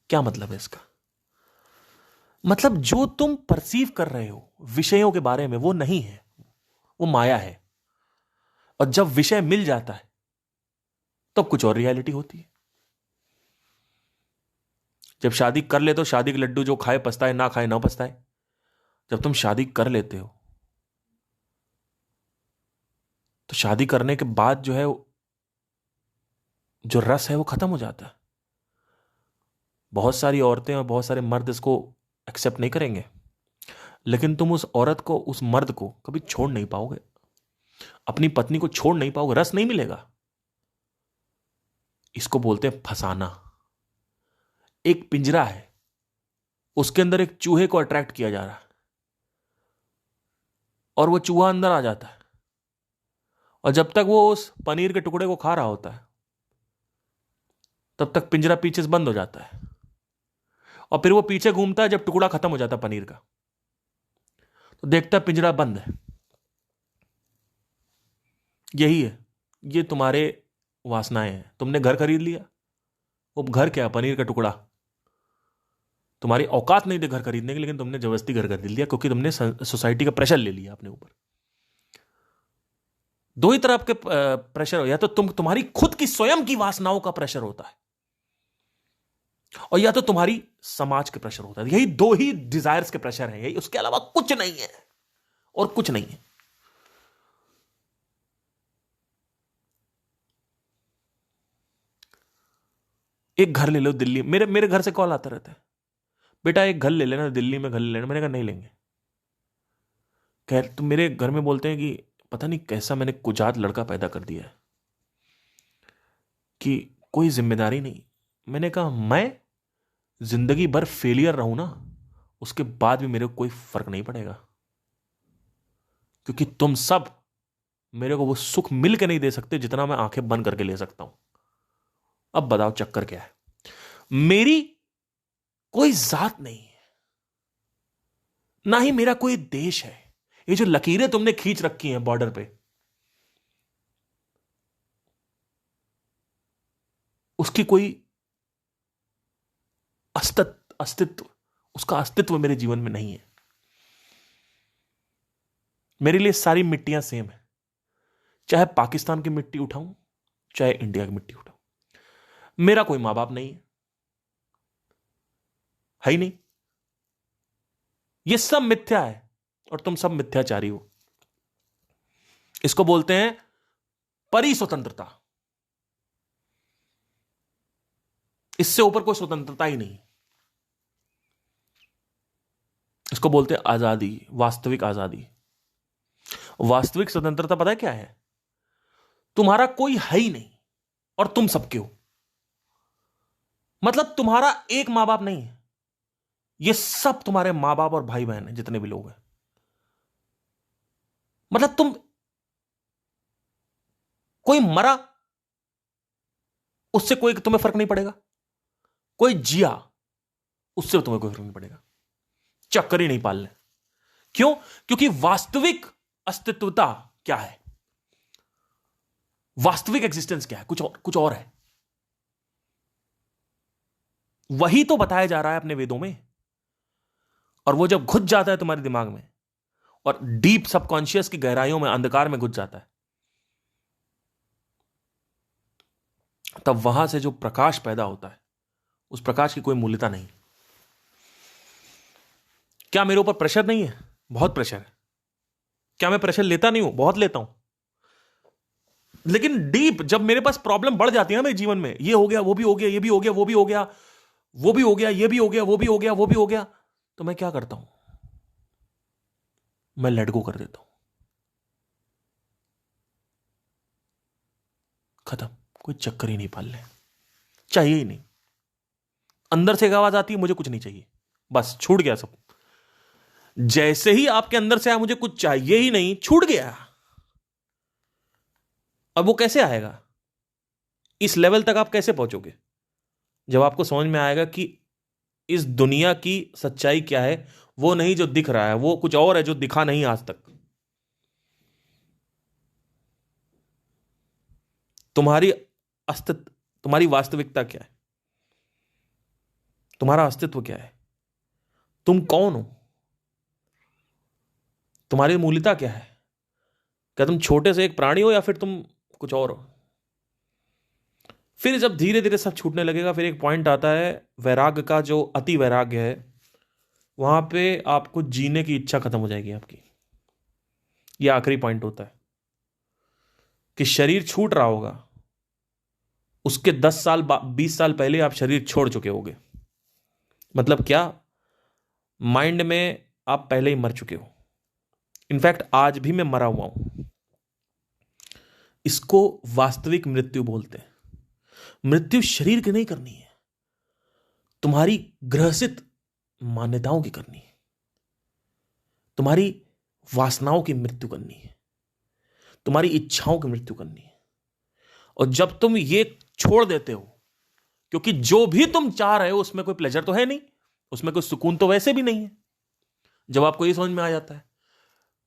क्या मतलब है इसका? मतलब जो तुम परसीव कर रहे हो विषयों के बारे में, वो नहीं है, वो माया है। और जब विषय मिल जाता है तब कुछ और रियलिटी होती है। जब शादी कर ले तो शादी के लड्डू जो खाए पछताए, ना खाए ना पछताए। जब तुम शादी कर लेते हो तो शादी करने के बाद जो है, जो रस है वो खत्म हो जाता है। बहुत सारी औरतें और बहुत सारे मर्द इसको एक्सेप्ट नहीं करेंगे, लेकिन तुम उस औरत को, उस मर्द को कभी छोड़ नहीं पाओगे, अपनी पत्नी को छोड़ नहीं पाओगे, रस नहीं मिलेगा। इसको बोलते हैं फसाना। एक पिंजरा है, उसके अंदर एक चूहे को अट्रैक्ट किया जा रहा है और वो चूहा अंदर आ जाता है, और जब तक वो उस पनीर के टुकड़े को खा रहा होता है तब तक पिंजरा पीछे से बंद हो जाता है, और फिर वो पीछे घूमता है जब टुकड़ा खत्म हो जाता है पनीर का, तो देखता है पिंजरा बंद है। यही है, ये तुम्हारे वासनाएं हैं। तुमने घर खरीद लिया, वो घर क्या, पनीर का टुकड़ा। तुम्हारी औकात नहीं थी घर खरीदने की, लेकिन तुमने जबरदस्ती घर खरीद लिया, क्योंकि तुमने सोसाइटी का प्रेशर ले लिया अपने ऊपर। दो ही तरह के प्रेशर हो, या तो तुम्हारी खुद की स्वयं की वासनाओं का प्रेशर होता है, और या तो तुम्हारी समाज के प्रेशर होता है। यही दो ही डिजायर्स के प्रेशर है, यही, उसके अलावा कुछ नहीं है, और कुछ नहीं है। एक घर ले लो दिल्ली, मेरे घर से कॉल आता रहता है, बेटा एक घर ले लेना दिल्ली में, घर ले लेना। मैंने कहा नहीं लेंगे। खैर, तुम मेरे घर में बोलते हैं कि पता नहीं कैसा मैंने कुजात लड़का पैदा कर दिया है कि कोई जिम्मेदारी नहीं। मैंने कहा मैं जिंदगी भर फेलियर रहूं ना, उसके बाद भी मेरे को कोई फर्क नहीं पड़ेगा, क्योंकि तुम सब मेरे को वो सुख मिल के नहीं दे सकते जितना मैं आंखें बंद करके ले सकता हूं। अब बताओ चक्कर क्या है? मेरी कोई जात नहीं है, ना ही मेरा कोई देश है। ये जो लकीरें तुमने खींच रखी हैं बॉर्डर पे, उसकी कोई अस्तित्व, उसका अस्तित्व मेरे जीवन में नहीं है। मेरे लिए सारी मिट्टियां सेम है, चाहे पाकिस्तान की मिट्टी उठाऊं, चाहे इंडिया की मिट्टी उठाऊं। मेरा कोई मां बाप नहीं है ही नहीं। ये सब मिथ्या है और तुम सब मिथ्याचारी हो। इसको बोलते हैं परिस्वतंत्रता। इससे ऊपर कोई स्वतंत्रता ही नहीं। इसको बोलते हैं आजादी, वास्तविक आजादी। वास्तविक स्वतंत्रता पता है क्या है? तुम्हारा कोई है ही नहीं, और तुम सबके हो। मतलब तुम्हारा एक मां बाप नहीं है, ये सब तुम्हारे मां बाप और भाई बहन है, जितने भी लोग हैं। मतलब तुम, कोई मरा उससे कोई तुम्हें फर्क नहीं पड़ेगा, कोई जिया उससे तुम्हें कोई फर्क नहीं पड़ेगा, चक्कर ही नहीं पालने। क्यों? क्योंकि वास्तविक अस्तित्वता क्या है, वास्तविक एग्जिस्टेंस क्या है, कुछ और है। वही तो बताया जा रहा है अपने वेदों में। और वो जब घुस जाता है तुम्हारे दिमाग में और डीप सबकॉन्शियस की गहराइयों में, अंधकार में घुस जाता है, तब वहां से जो प्रकाश पैदा होता है, उस प्रकाश की कोई मूल्यता नहीं। क्या मेरे ऊपर प्रेशर नहीं है? बहुत प्रेशर है। क्या मैं प्रेशर लेता नहीं हूं? बहुत लेता हूं। लेकिन डीप जब मेरे पास प्रॉब्लम बढ़ जाती है ना मेरे जीवन में, ये हो गया, वो भी हो गया, ये भी हो गया, वो भी हो गया, वो भी हो गया, ये भी हो गया, वो भी हो गया, वो भी हो गया, तो मैं क्या करता हूं? मैं लेट गो कर देता हूं। खत्म। कोई चक्कर ही नहीं पालने, चाहिए ही नहीं। अंदर से एक आवाज आती है, मुझे कुछ नहीं चाहिए, बस छूट गया सब। जैसे ही आपके अंदर से आया मुझे कुछ चाहिए ही नहीं, छूट गया। अब वो कैसे आएगा? इस लेवल तक आप कैसे पहुंचोगे? जब आपको समझ में आएगा कि इस दुनिया की सच्चाई क्या है, वो नहीं जो दिख रहा है, वो कुछ और है जो दिखा नहीं आज तक। तुम्हारी अस्तित्व, तुम्हारी वास्तविकता क्या है, तुम्हारा अस्तित्व क्या है, तुम कौन हो, तुम्हारी मूल्यता क्या है? क्या तुम छोटे से एक प्राणी हो या फिर तुम कुछ और हो? फिर जब धीरे धीरे सब छूटने लगेगा, फिर एक पॉइंट आता है वैराग्य का, जो अति वैराग्य है। वहां पे आपको जीने की इच्छा खत्म हो जाएगी आपकी। यह आखिरी पॉइंट होता है कि शरीर छूट रहा होगा, उसके 10 साल 20 साल पहले आप शरीर छोड़ चुके होगे। मतलब क्या? माइंड में आप पहले ही मर चुके हो। इनफैक्ट आज भी मैं मरा हुआ हूं। इसको वास्तविक मृत्यु बोलते हैं। मृत्यु शरीर की नहीं करनी है, तुम्हारी ग्रसित मान्यताओं की करनी है, तुम्हारी वासनाओं की मृत्यु करनी है, तुम्हारी इच्छाओं की मृत्यु करनी है। और जब तुम ये छोड़ देते हो, क्योंकि जो भी तुम चाह रहे हो उसमें कोई प्लेजर तो है नहीं, उसमें कोई सुकून तो वैसे भी नहीं है। जब आपको ये समझ में आ जाता है,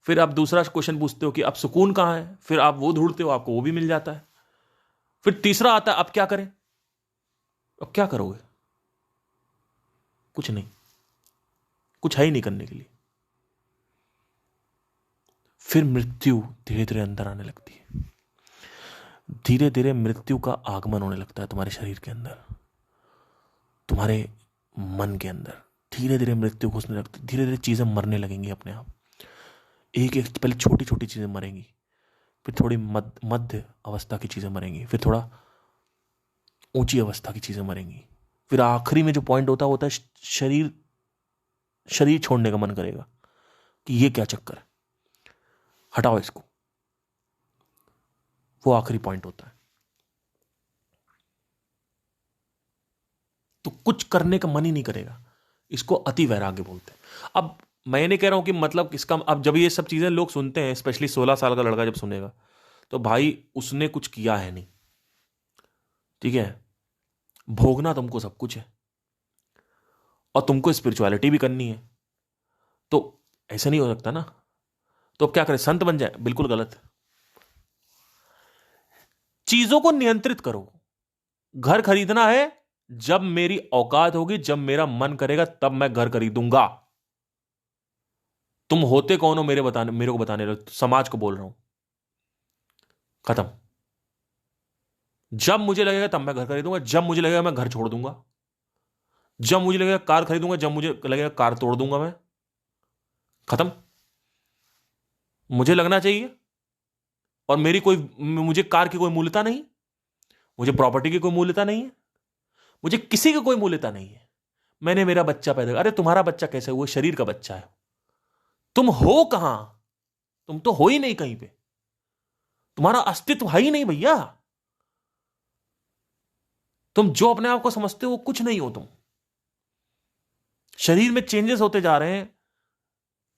फिर आप दूसरा क्वेश्चन पूछते हो कि अब सुकून कहां है, फिर आप वो ढूंढते हो, आपको वो भी मिल जाता है। फिर तीसरा आता है, अब क्या करें? अब क्या करोगे? कुछ नहीं, कुछ है ही नहीं करने के लिए। फिर मृत्यु धीरे धीरे अंदर आने लगती है। धीरे धीरे मृत्यु का आगमन होने लगता है तुम्हारे शरीर के अंदर, तुम्हारे मन के अंदर। धीरे धीरे मृत्यु घुसने लगती, धीरे धीरे चीजें मरने लगेंगी अपने आप। एक एक पहले छोटी छोटी चीजें मरेंगी, फिर थोड़ी मध्य अवस्था की चीजें मरेंगी, फिर थोड़ा ऊंची अवस्था की चीजें मरेंगी, फिर आखिरी में जो पॉइंट होता है शरीर, शरीर छोड़ने का मन करेगा कि ये क्या चक्कर है, हटाओ इसको। वो आखिरी पॉइंट होता है। तो कुछ करने का मन ही नहीं करेगा। इसको अति वैराग्य बोलते हैं। अब मैं नहीं कह रहा हूं कि मतलब इसका, अब जब ये सब चीजें लोग सुनते हैं, स्पेशली 16 साल का लड़का जब सुनेगा, तो भाई उसने कुछ किया है नहीं, ठीक है? भोगना तुमको सब कुछ है और तुमको स्पिरिचुअलिटी भी करनी है, तो ऐसा नहीं हो सकता ना। तो अब क्या करें? संत बन जाए? बिल्कुल गलत। चीजों को नियंत्रित करो। घर खरीदना है, जब मेरी औकात होगी, जब मेरा मन करेगा, तब मैं घर खरीदूंगा। तुम होते कौन हो मेरे को बताने लगे? समाज को बोल रहा हूं। खत्म। जब मुझे लगेगा तब मैं घर खरीदूंगा, जब मुझे लगेगा मैं घर छोड़ दूंगा, जब मुझे लगेगा कार खरीदूंगा, जब मुझे लगेगा कार तोड़ दूंगा मैं। खत्म। मुझे लगना चाहिए। और मुझे कार की कोई मूल्यता नहीं, मुझे प्रॉपर्टी की कोई मूल्यता नहीं है, मुझे किसी की कोई मूल्यता नहीं है। मैंने मेरा बच्चा पैदा, अरे तुम्हारा बच्चा कैसे? वो शरीर का बच्चा है। तुम हो कहां? तुम तो हो ही नहीं कहीं पे। तुम्हारा अस्तित्व है ही नहीं भैया। तुम जो अपने आप को समझते हो वो कुछ नहीं हो तुम। शरीर में चेंजेस होते जा रहे हैं।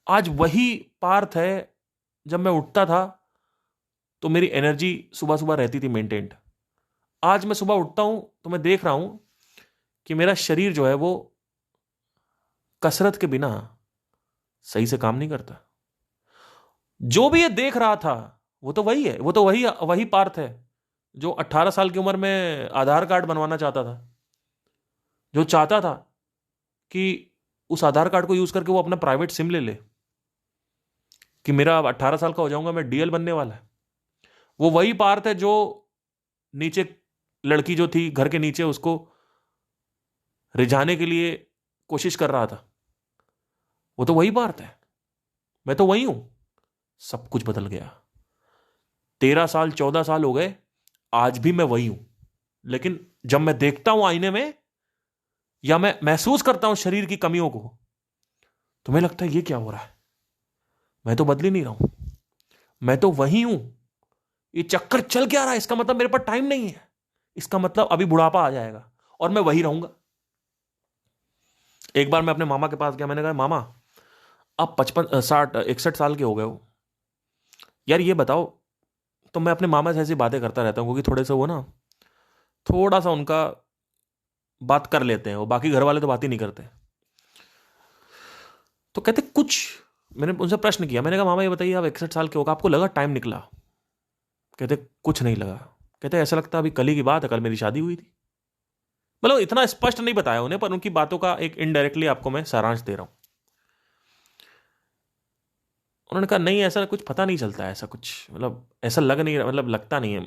आज वही पार्थ है, जब मैं उठता था तो मेरी एनर्जी सुबह सुबह रहती थी मेंटेन्ड। आज मैं सुबह उठता हूं तो मैं देख रहा हूं कि मेरा शरीर जो है वो कसरत के बिना सही से काम नहीं करता। जो भी ये देख रहा था वो तो वही है, वो तो वही वही पार्थ है जो 18 साल की उम्र में आधार कार्ड बनवाना चाहता था, जो चाहता था कि उस आधार कार्ड को यूज करके वो अपना प्राइवेट सिम ले ले, कि मेरा अब 18 साल का हो जाऊंगा, मैं डीएल बनने वाला है। वो वही पार्थ है जो नीचे लड़की जो थी घर के नीचे, उसको रिझाने के लिए कोशिश कर रहा था। वो तो वही पार्थ है। मैं तो वही हूं। सब कुछ बदल गया। 13 साल 14 साल हो गए, आज भी मैं वही हूं। लेकिन जब मैं देखता हूं आईने में या मैं महसूस करता हूं शरीर की कमियों को, तो मुझे लगता है ये क्या हो रहा है। मैं तो बदल ही नहीं रहा हूं, मैं तो वही हूं। ये चक्कर चल क्या रहा है, इसका मतलब मेरे पास टाइम नहीं है, इसका मतलब अभी बुढ़ापा आ जाएगा और मैं वही रहूंगा। एक बार मैं अपने मामा के पास गया, मैंने कहा मामा आप 55 60 61 साल के हो गए हो यार, ये बताओ। तो मैं अपने मामा से ऐसी बातें करता रहता हूँ क्योंकि थोड़े से वो ना, थोड़ा सा उनका बात कर लेते हैं, वो बाकी घर वाले तो बात ही नहीं करते। तो कहते कुछ, मैंने उनसे प्रश्न किया, मैंने कहा मामा ये बताइए आप 61 साल के होगा, आपको लगा टाइम निकला? कहते कुछ नहीं लगा। कहते ऐसा लगता अभी कल ही की बात है, कल मेरी शादी हुई थी। मतलब इतना स्पष्ट नहीं बताया उन्हें, पर उनकी बातों का एक इनडायरेक्टली आपको मैं सारांश दे रहा हूं। उन्होंने कहा नहीं ऐसा कुछ पता नहीं चलता है, ऐसा कुछ मतलब ऐसा लग नहीं रहा, मतलब लगता नहीं है।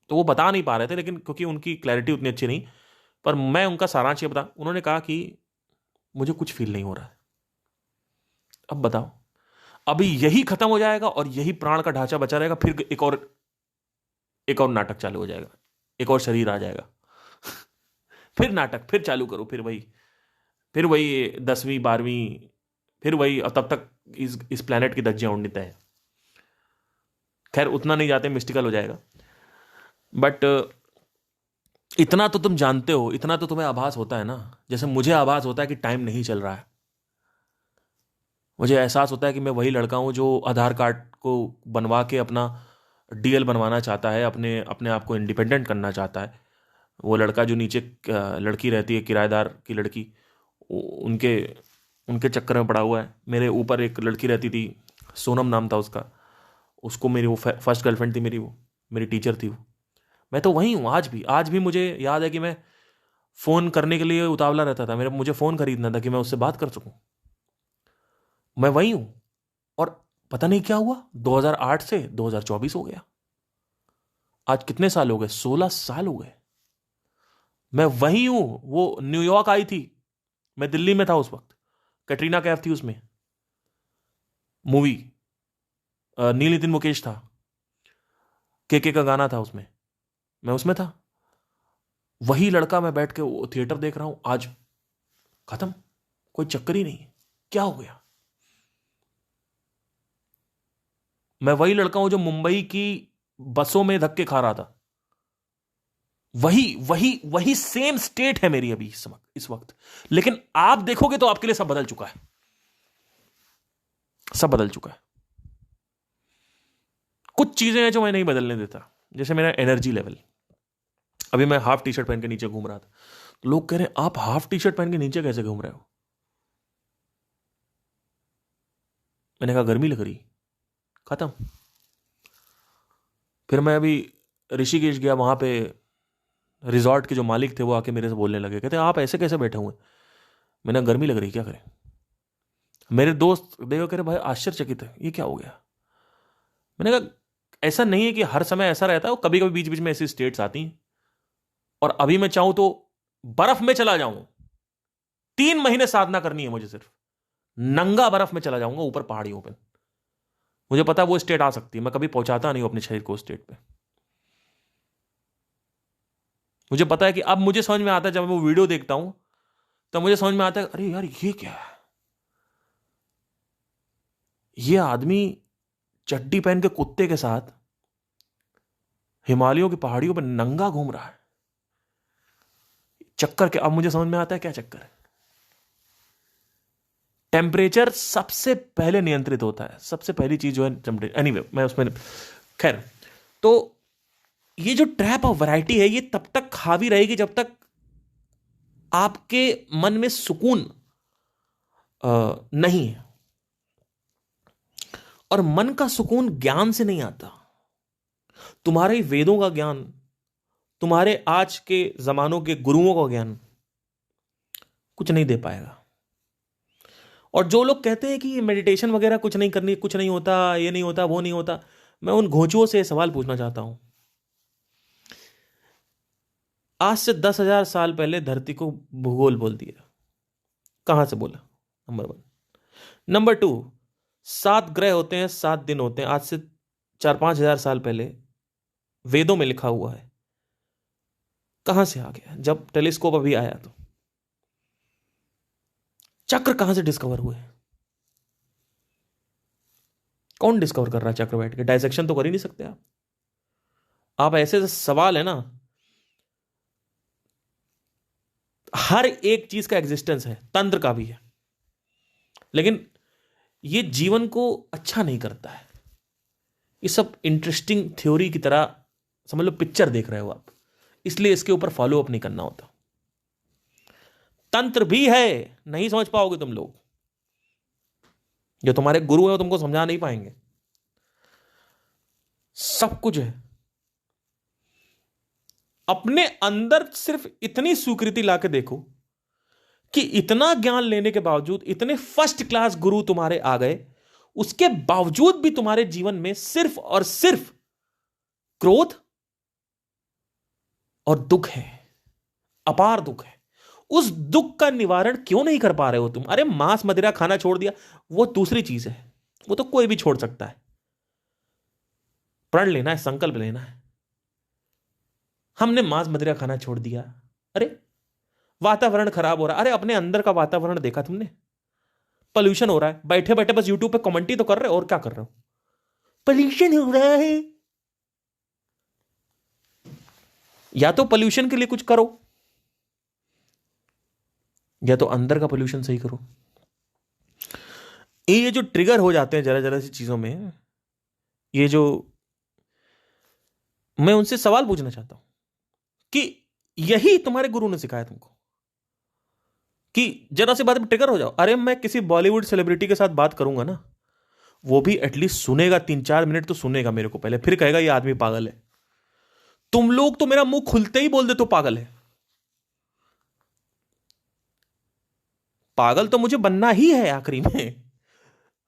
तो वो बता नहीं पा रहे थे, लेकिन क्योंकि उनकी क्लैरिटी उतनी अच्छी नहीं, पर मैं उनका सारांश ये बता, उन्होंने कहा कि मुझे कुछ फील नहीं हो रहा है। अब बताओ, अभी यही खत्म हो जाएगा और यही प्राण का ढांचा बचा रहेगा, फिर एक और नाटक चालू हो जाएगा, एक और शरीर आ जाएगा। फिर नाटक फिर चालू करो, फिर वही 10वीं 12वीं, फिर वही, और तब तक इस प्लेनेट की धज्जियां उड़नी तय है। खैर उतना नहीं जाते, मिस्टिकल हो जाएगा। बट इतना तो तुम जानते हो, इतना तो तुम्हें आभास होता है ना, जैसे मुझे आभास होता है कि टाइम नहीं चल रहा है। मुझे एहसास होता है कि मैं वही लड़का हूं जो आधार कार्ड को बनवा के अपना डीएल बनवाना चाहता है, अपने अपने आप को इंडिपेंडेंट करना चाहता है। वो लड़का जो नीचे लड़की रहती है, किराएदार की लड़की, उनके उनके चक्कर में पड़ा हुआ है। मेरे ऊपर एक लड़की रहती थी, सोनम नाम था उसका, उसको मेरी वो फर्स्ट गर्लफ्रेंड थी मेरी, वो मेरी टीचर थी वो। मैं तो वही हूँ आज भी मुझे याद है कि मैं फ़ोन करने के लिए उतावला रहता था, मुझे फ़ोन खरीदना था कि मैं उससे बात कर सकूं। मैं वही हूं। और पता नहीं क्या हुआ, 2008 से 2024 हो गया। आज कितने साल हो गए? 16 साल हो गए। मैं वही हूं। वो न्यूयॉर्क आई थी, मैं दिल्ली में था उस वक्त। कैटरीना कैफ थी उसमें, मूवी। नील नितिन मुकेश था, के का गाना था उसमें, मैं उसमें था। वही लड़का मैं बैठ के वो थिएटर देख रहा हूं। आज खत्म, कोई चक्कर ही नहीं है। क्या हो गया? मैं वही लड़का हूं जो मुंबई की बसों में धक्के खा रहा था। वही वही वही सेम स्टेट है मेरी अभी इस वक्त। लेकिन आप देखोगे तो आपके लिए सब बदल चुका है, सब बदल चुका है। कुछ चीजें हैं जो मैं नहीं बदलने देता, जैसे मेरा एनर्जी लेवल। अभी मैं हाफ टी शर्ट पहन के नीचे घूम रहा था, तो लोग कह रहे हैं आप हाफ टी शर्ट पहन के नीचे कैसे घूम रहे हो? मैंने कहा गर्मी लग रही। खत्म। फिर मैं अभी ऋषिकेश गया, वहां पे रिजॉर्ट के जो मालिक थे वो आके मेरे से बोलने लगे, कहते आप ऐसे कैसे बैठे हुए? मैंने कहा गर्मी लग रही, क्या करें। मेरे दोस्त देखो कह रहे भाई आश्चर्यचकित है, ये क्या हो गया। मैंने कहा ऐसा नहीं है कि हर समय ऐसा रहता है, कभी कभी बीच बीच में ऐसी स्टेट्स आती हैं। और अभी मैं चाहूं तो बर्फ में चला जाऊं, 3 महीने साधना करनी है मुझे, सिर्फ नंगा बर्फ में चला जाऊंगा ऊपर पहाड़ियों पे। मुझे पता है वो स्टेट आ सकती है, मैं कभी पहुंचाता नहीं हूं अपने शरीर को उस स्टेट पे। मुझे पता है कि अब मुझे समझ में आता है, जब मैं वो वीडियो देखता हूं तब मुझे समझ में आता है, अरे यार ये क्या है। ये आदमी चड्डी पहन के कुत्ते के साथ हिमालयों की पहाड़ियों पर नंगा घूम रहा है। चक्कर के, अब मुझे समझ में आता है क्या चक्कर है। टेम्परेचर सबसे पहले नियंत्रित होता है, सबसे पहली चीज जो है टेम्परेचर। एनीवे मैं उसमें, खैर, तो ये जो ट्रैप ऑफ वैरायटी है ये तब तक हावी रहेगी जब तक आपके मन में सुकून नहीं है। और मन का सुकून ज्ञान से नहीं आता। तुम्हारे वेदों का ज्ञान, तुम्हारे आज के जमानों के गुरुओं का ज्ञान कुछ नहीं दे पाएगा। और जो लोग कहते हैं कि मेडिटेशन वगैरह कुछ नहीं करनी, कुछ नहीं होता, ये नहीं होता, वो नहीं होता, मैं उन घोंचुओं से सवाल पूछना चाहता हूं। आज से 10,000 साल पहले धरती को भूगोल बोल दिया, कहां से बोला? नंबर 1। नंबर 2, 7 ग्रह होते हैं, 7 दिन होते हैं, आज से 4-5 हजार साल पहले वेदों में लिखा हुआ है, कहां से आ गया? जब टेलीस्कोप अभी आया तो चक्र कहां से डिस्कवर हुए? कौन डिस्कवर कर रहा है चक्र बैठ के? डायसेक्शन तो कर ही नहीं सकते आप ऐसे सवाल है ना। हर एक चीज का एग्जिस्टेंस है, तंत्र का भी है, लेकिन ये जीवन को अच्छा नहीं करता है। ये सब इंटरेस्टिंग थ्योरी की तरह समझ लो, पिक्चर देख रहे हो आप, इसलिए इसके ऊपर फॉलो अप नहीं करना होता। तंत्र भी है, नहीं समझ पाओगे तुम लोग, जो तुम्हारे गुरु है वो तुमको समझा नहीं पाएंगे। सब कुछ है। अपने अंदर सिर्फ इतनी स्वीकृति लाके देखो कि इतना ज्ञान लेने के बावजूद, इतने फर्स्ट क्लास गुरु तुम्हारे आ गए, उसके बावजूद भी तुम्हारे जीवन में सिर्फ और सिर्फ क्रोध और दुख है, अपार दुख है। उस दुख का निवारण क्यों नहीं कर पा रहे हो तुम? अरे मांस मदिरा खाना छोड़ दिया, वो दूसरी चीज है, वो तो कोई भी छोड़ सकता है। प्रण लेना है, संकल्प लेना है। हमने मांस मदिरा खाना छोड़ दिया, अरे वातावरण खराब हो रहा, अरे अपने अंदर का वातावरण देखा तुमने? पोल्यूशन हो रहा है, बैठे बैठे बस यूट्यूब पे कमेंट ही तो कर रहे हो, और क्या कर रहे हो? पोल्यूशन हो रहा है, या तो पोल्यूशन के लिए कुछ करो, या तो अंदर का पोल्यूशन सही करो। ये जो ट्रिगर हो जाते हैं जरा जरा सी चीजों में, ये जो, मैं उनसे सवाल पूछना चाहता हूं कि यही तुम्हारे गुरु ने सिखाया तुमको कि जरा सी बात में ट्रिगर हो जाओ? अरे मैं किसी बॉलीवुड सेलिब्रिटी के साथ बात करूंगा ना, वो भी एटलीस्ट सुनेगा, 3-4 मिनट तो सुनेगा मेरे को पहले, फिर कहेगा ये आदमी पागल है। तुम लोग तो मेरा मुंह खुलते ही बोल दे तो पागल है। पागल तो मुझे बनना ही है आखिरी में।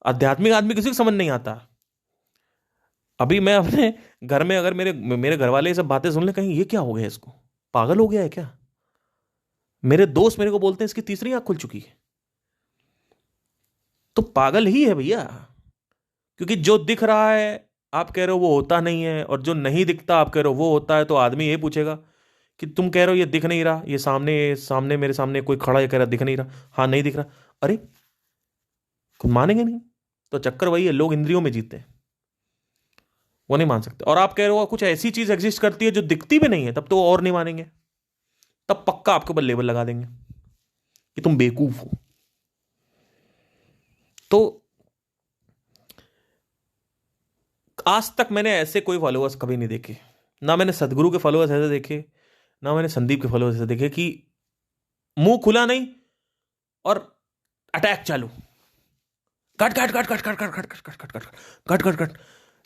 आध्यात्मिक आदमी किसी को समझ नहीं आता। अभी मैं अपने घर में, अगर मेरे मेरे घर वाले ये सब बातें सुन ले, कहीं ये क्या हो गया, इसको पागल हो गया है क्या? मेरे दोस्त मेरे को बोलते हैं इसकी तीसरी आंख खुल चुकी है। तो पागल ही है भैया, क्योंकि जो दिख रहा है आप कह रहे हो वो होता नहीं है, और जो नहीं दिखता आप कह रहे हो वो होता है। तो आदमी ये पूछेगा कि तुम कह रहे हो ये दिख नहीं रहा, ये सामने सामने मेरे सामने कोई खड़ा है कह रहा दिख नहीं रहा, हाँ नहीं दिख रहा, अरे खुद मानेंगे नहीं। तो चक्कर वही है, लोग इंद्रियों में जीते हैं, वो नहीं मान सकते। और आप कह रहे हो कुछ ऐसी चीज एग्जिस्ट करती है जो दिखती भी नहीं है, तब तो वो और नहीं मानेंगे, तब पक्का आपके ऊपर लेबल लगा देंगे कि तुम बेवकूफ हो। तो आज तक मैंने ऐसे कोई फॉलोअर्स कभी नहीं देखे, ना मैंने सदगुरु के फॉलोअर्स ऐसे देखे, ना मैंने संदीप के फॉलोअर्स ऐसे देखे कि मुंह खुला नहीं और अटैक चालू, cut cut cut cut cut cut cut cut cut cut cut cut cut.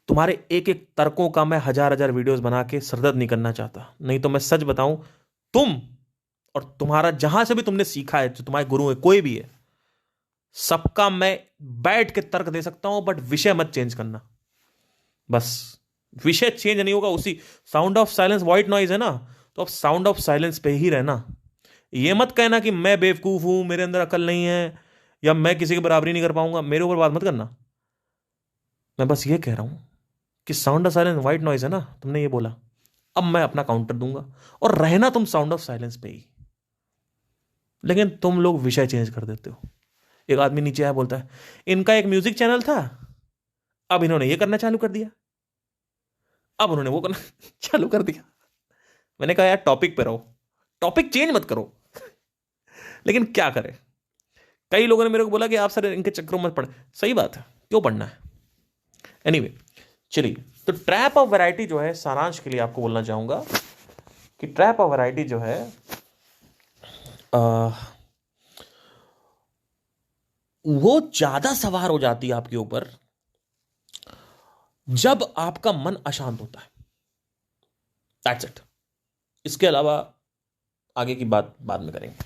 तुम्हारे एक एक तर्कों का मैं हजार हजार वीडियोस बना के सरदर्द नहीं करना चाहता। नहीं तो मैं सच बताऊं, तुम और तुम्हारा जहां से भी तुमने सीखा है, जो तुम्हारे गुरु है कोई भी है, सबका मैं बैठ के तर्क दे सकता हूं, बट विषय मत चेंज करना। बस विषय चेंज नहीं होगा। उसी sound of silence white noise है ना, तो अब साउंड ऑफ साइलेंस पे ही रहना। ये मत कहना कि मैं बेवकूफ हूं, मेरे अंदर अकल नहीं है, या मैं किसी की बराबरी नहीं कर पाऊंगा। मेरे ऊपर बात मत करना। मैं बस ये कह रहा हूं कि sound of silence white noise है ना, तुमने ये बोला, अब मैं अपना काउंटर दूंगा, और रहना तुम साउंड ऑफ साइलेंस पे ही। लेकिन तुम लोग विषय चेंज कर देते हो। एक आदमी नीचे आया बोलता है इनका एक म्यूजिक चैनल था, अब इन्होंने ये करना चालू कर दिया, अब उन्होंने वो करना चालू कर दिया। मैंने कहा यार टॉपिक पे रहो, टॉपिक चेंज मत करो। लेकिन क्या करें, कई लोगों ने मेरे को बोला कि आप सर इनके चक्करों में पढ़े। सही बात है, क्यों पढ़ना है। एनीवे चलिए, तो ट्रैप ऑफ वैरायटी जो है, सारांश के लिए आपको बोलना चाहूंगा कि ट्रैप ऑफ वैरायटी जो है वो ज्यादा सवार हो जाती है आपके ऊपर जब आपका मन अशांत होता है। That's it. इसके अलावा आगे की बात बाद में करेंगे।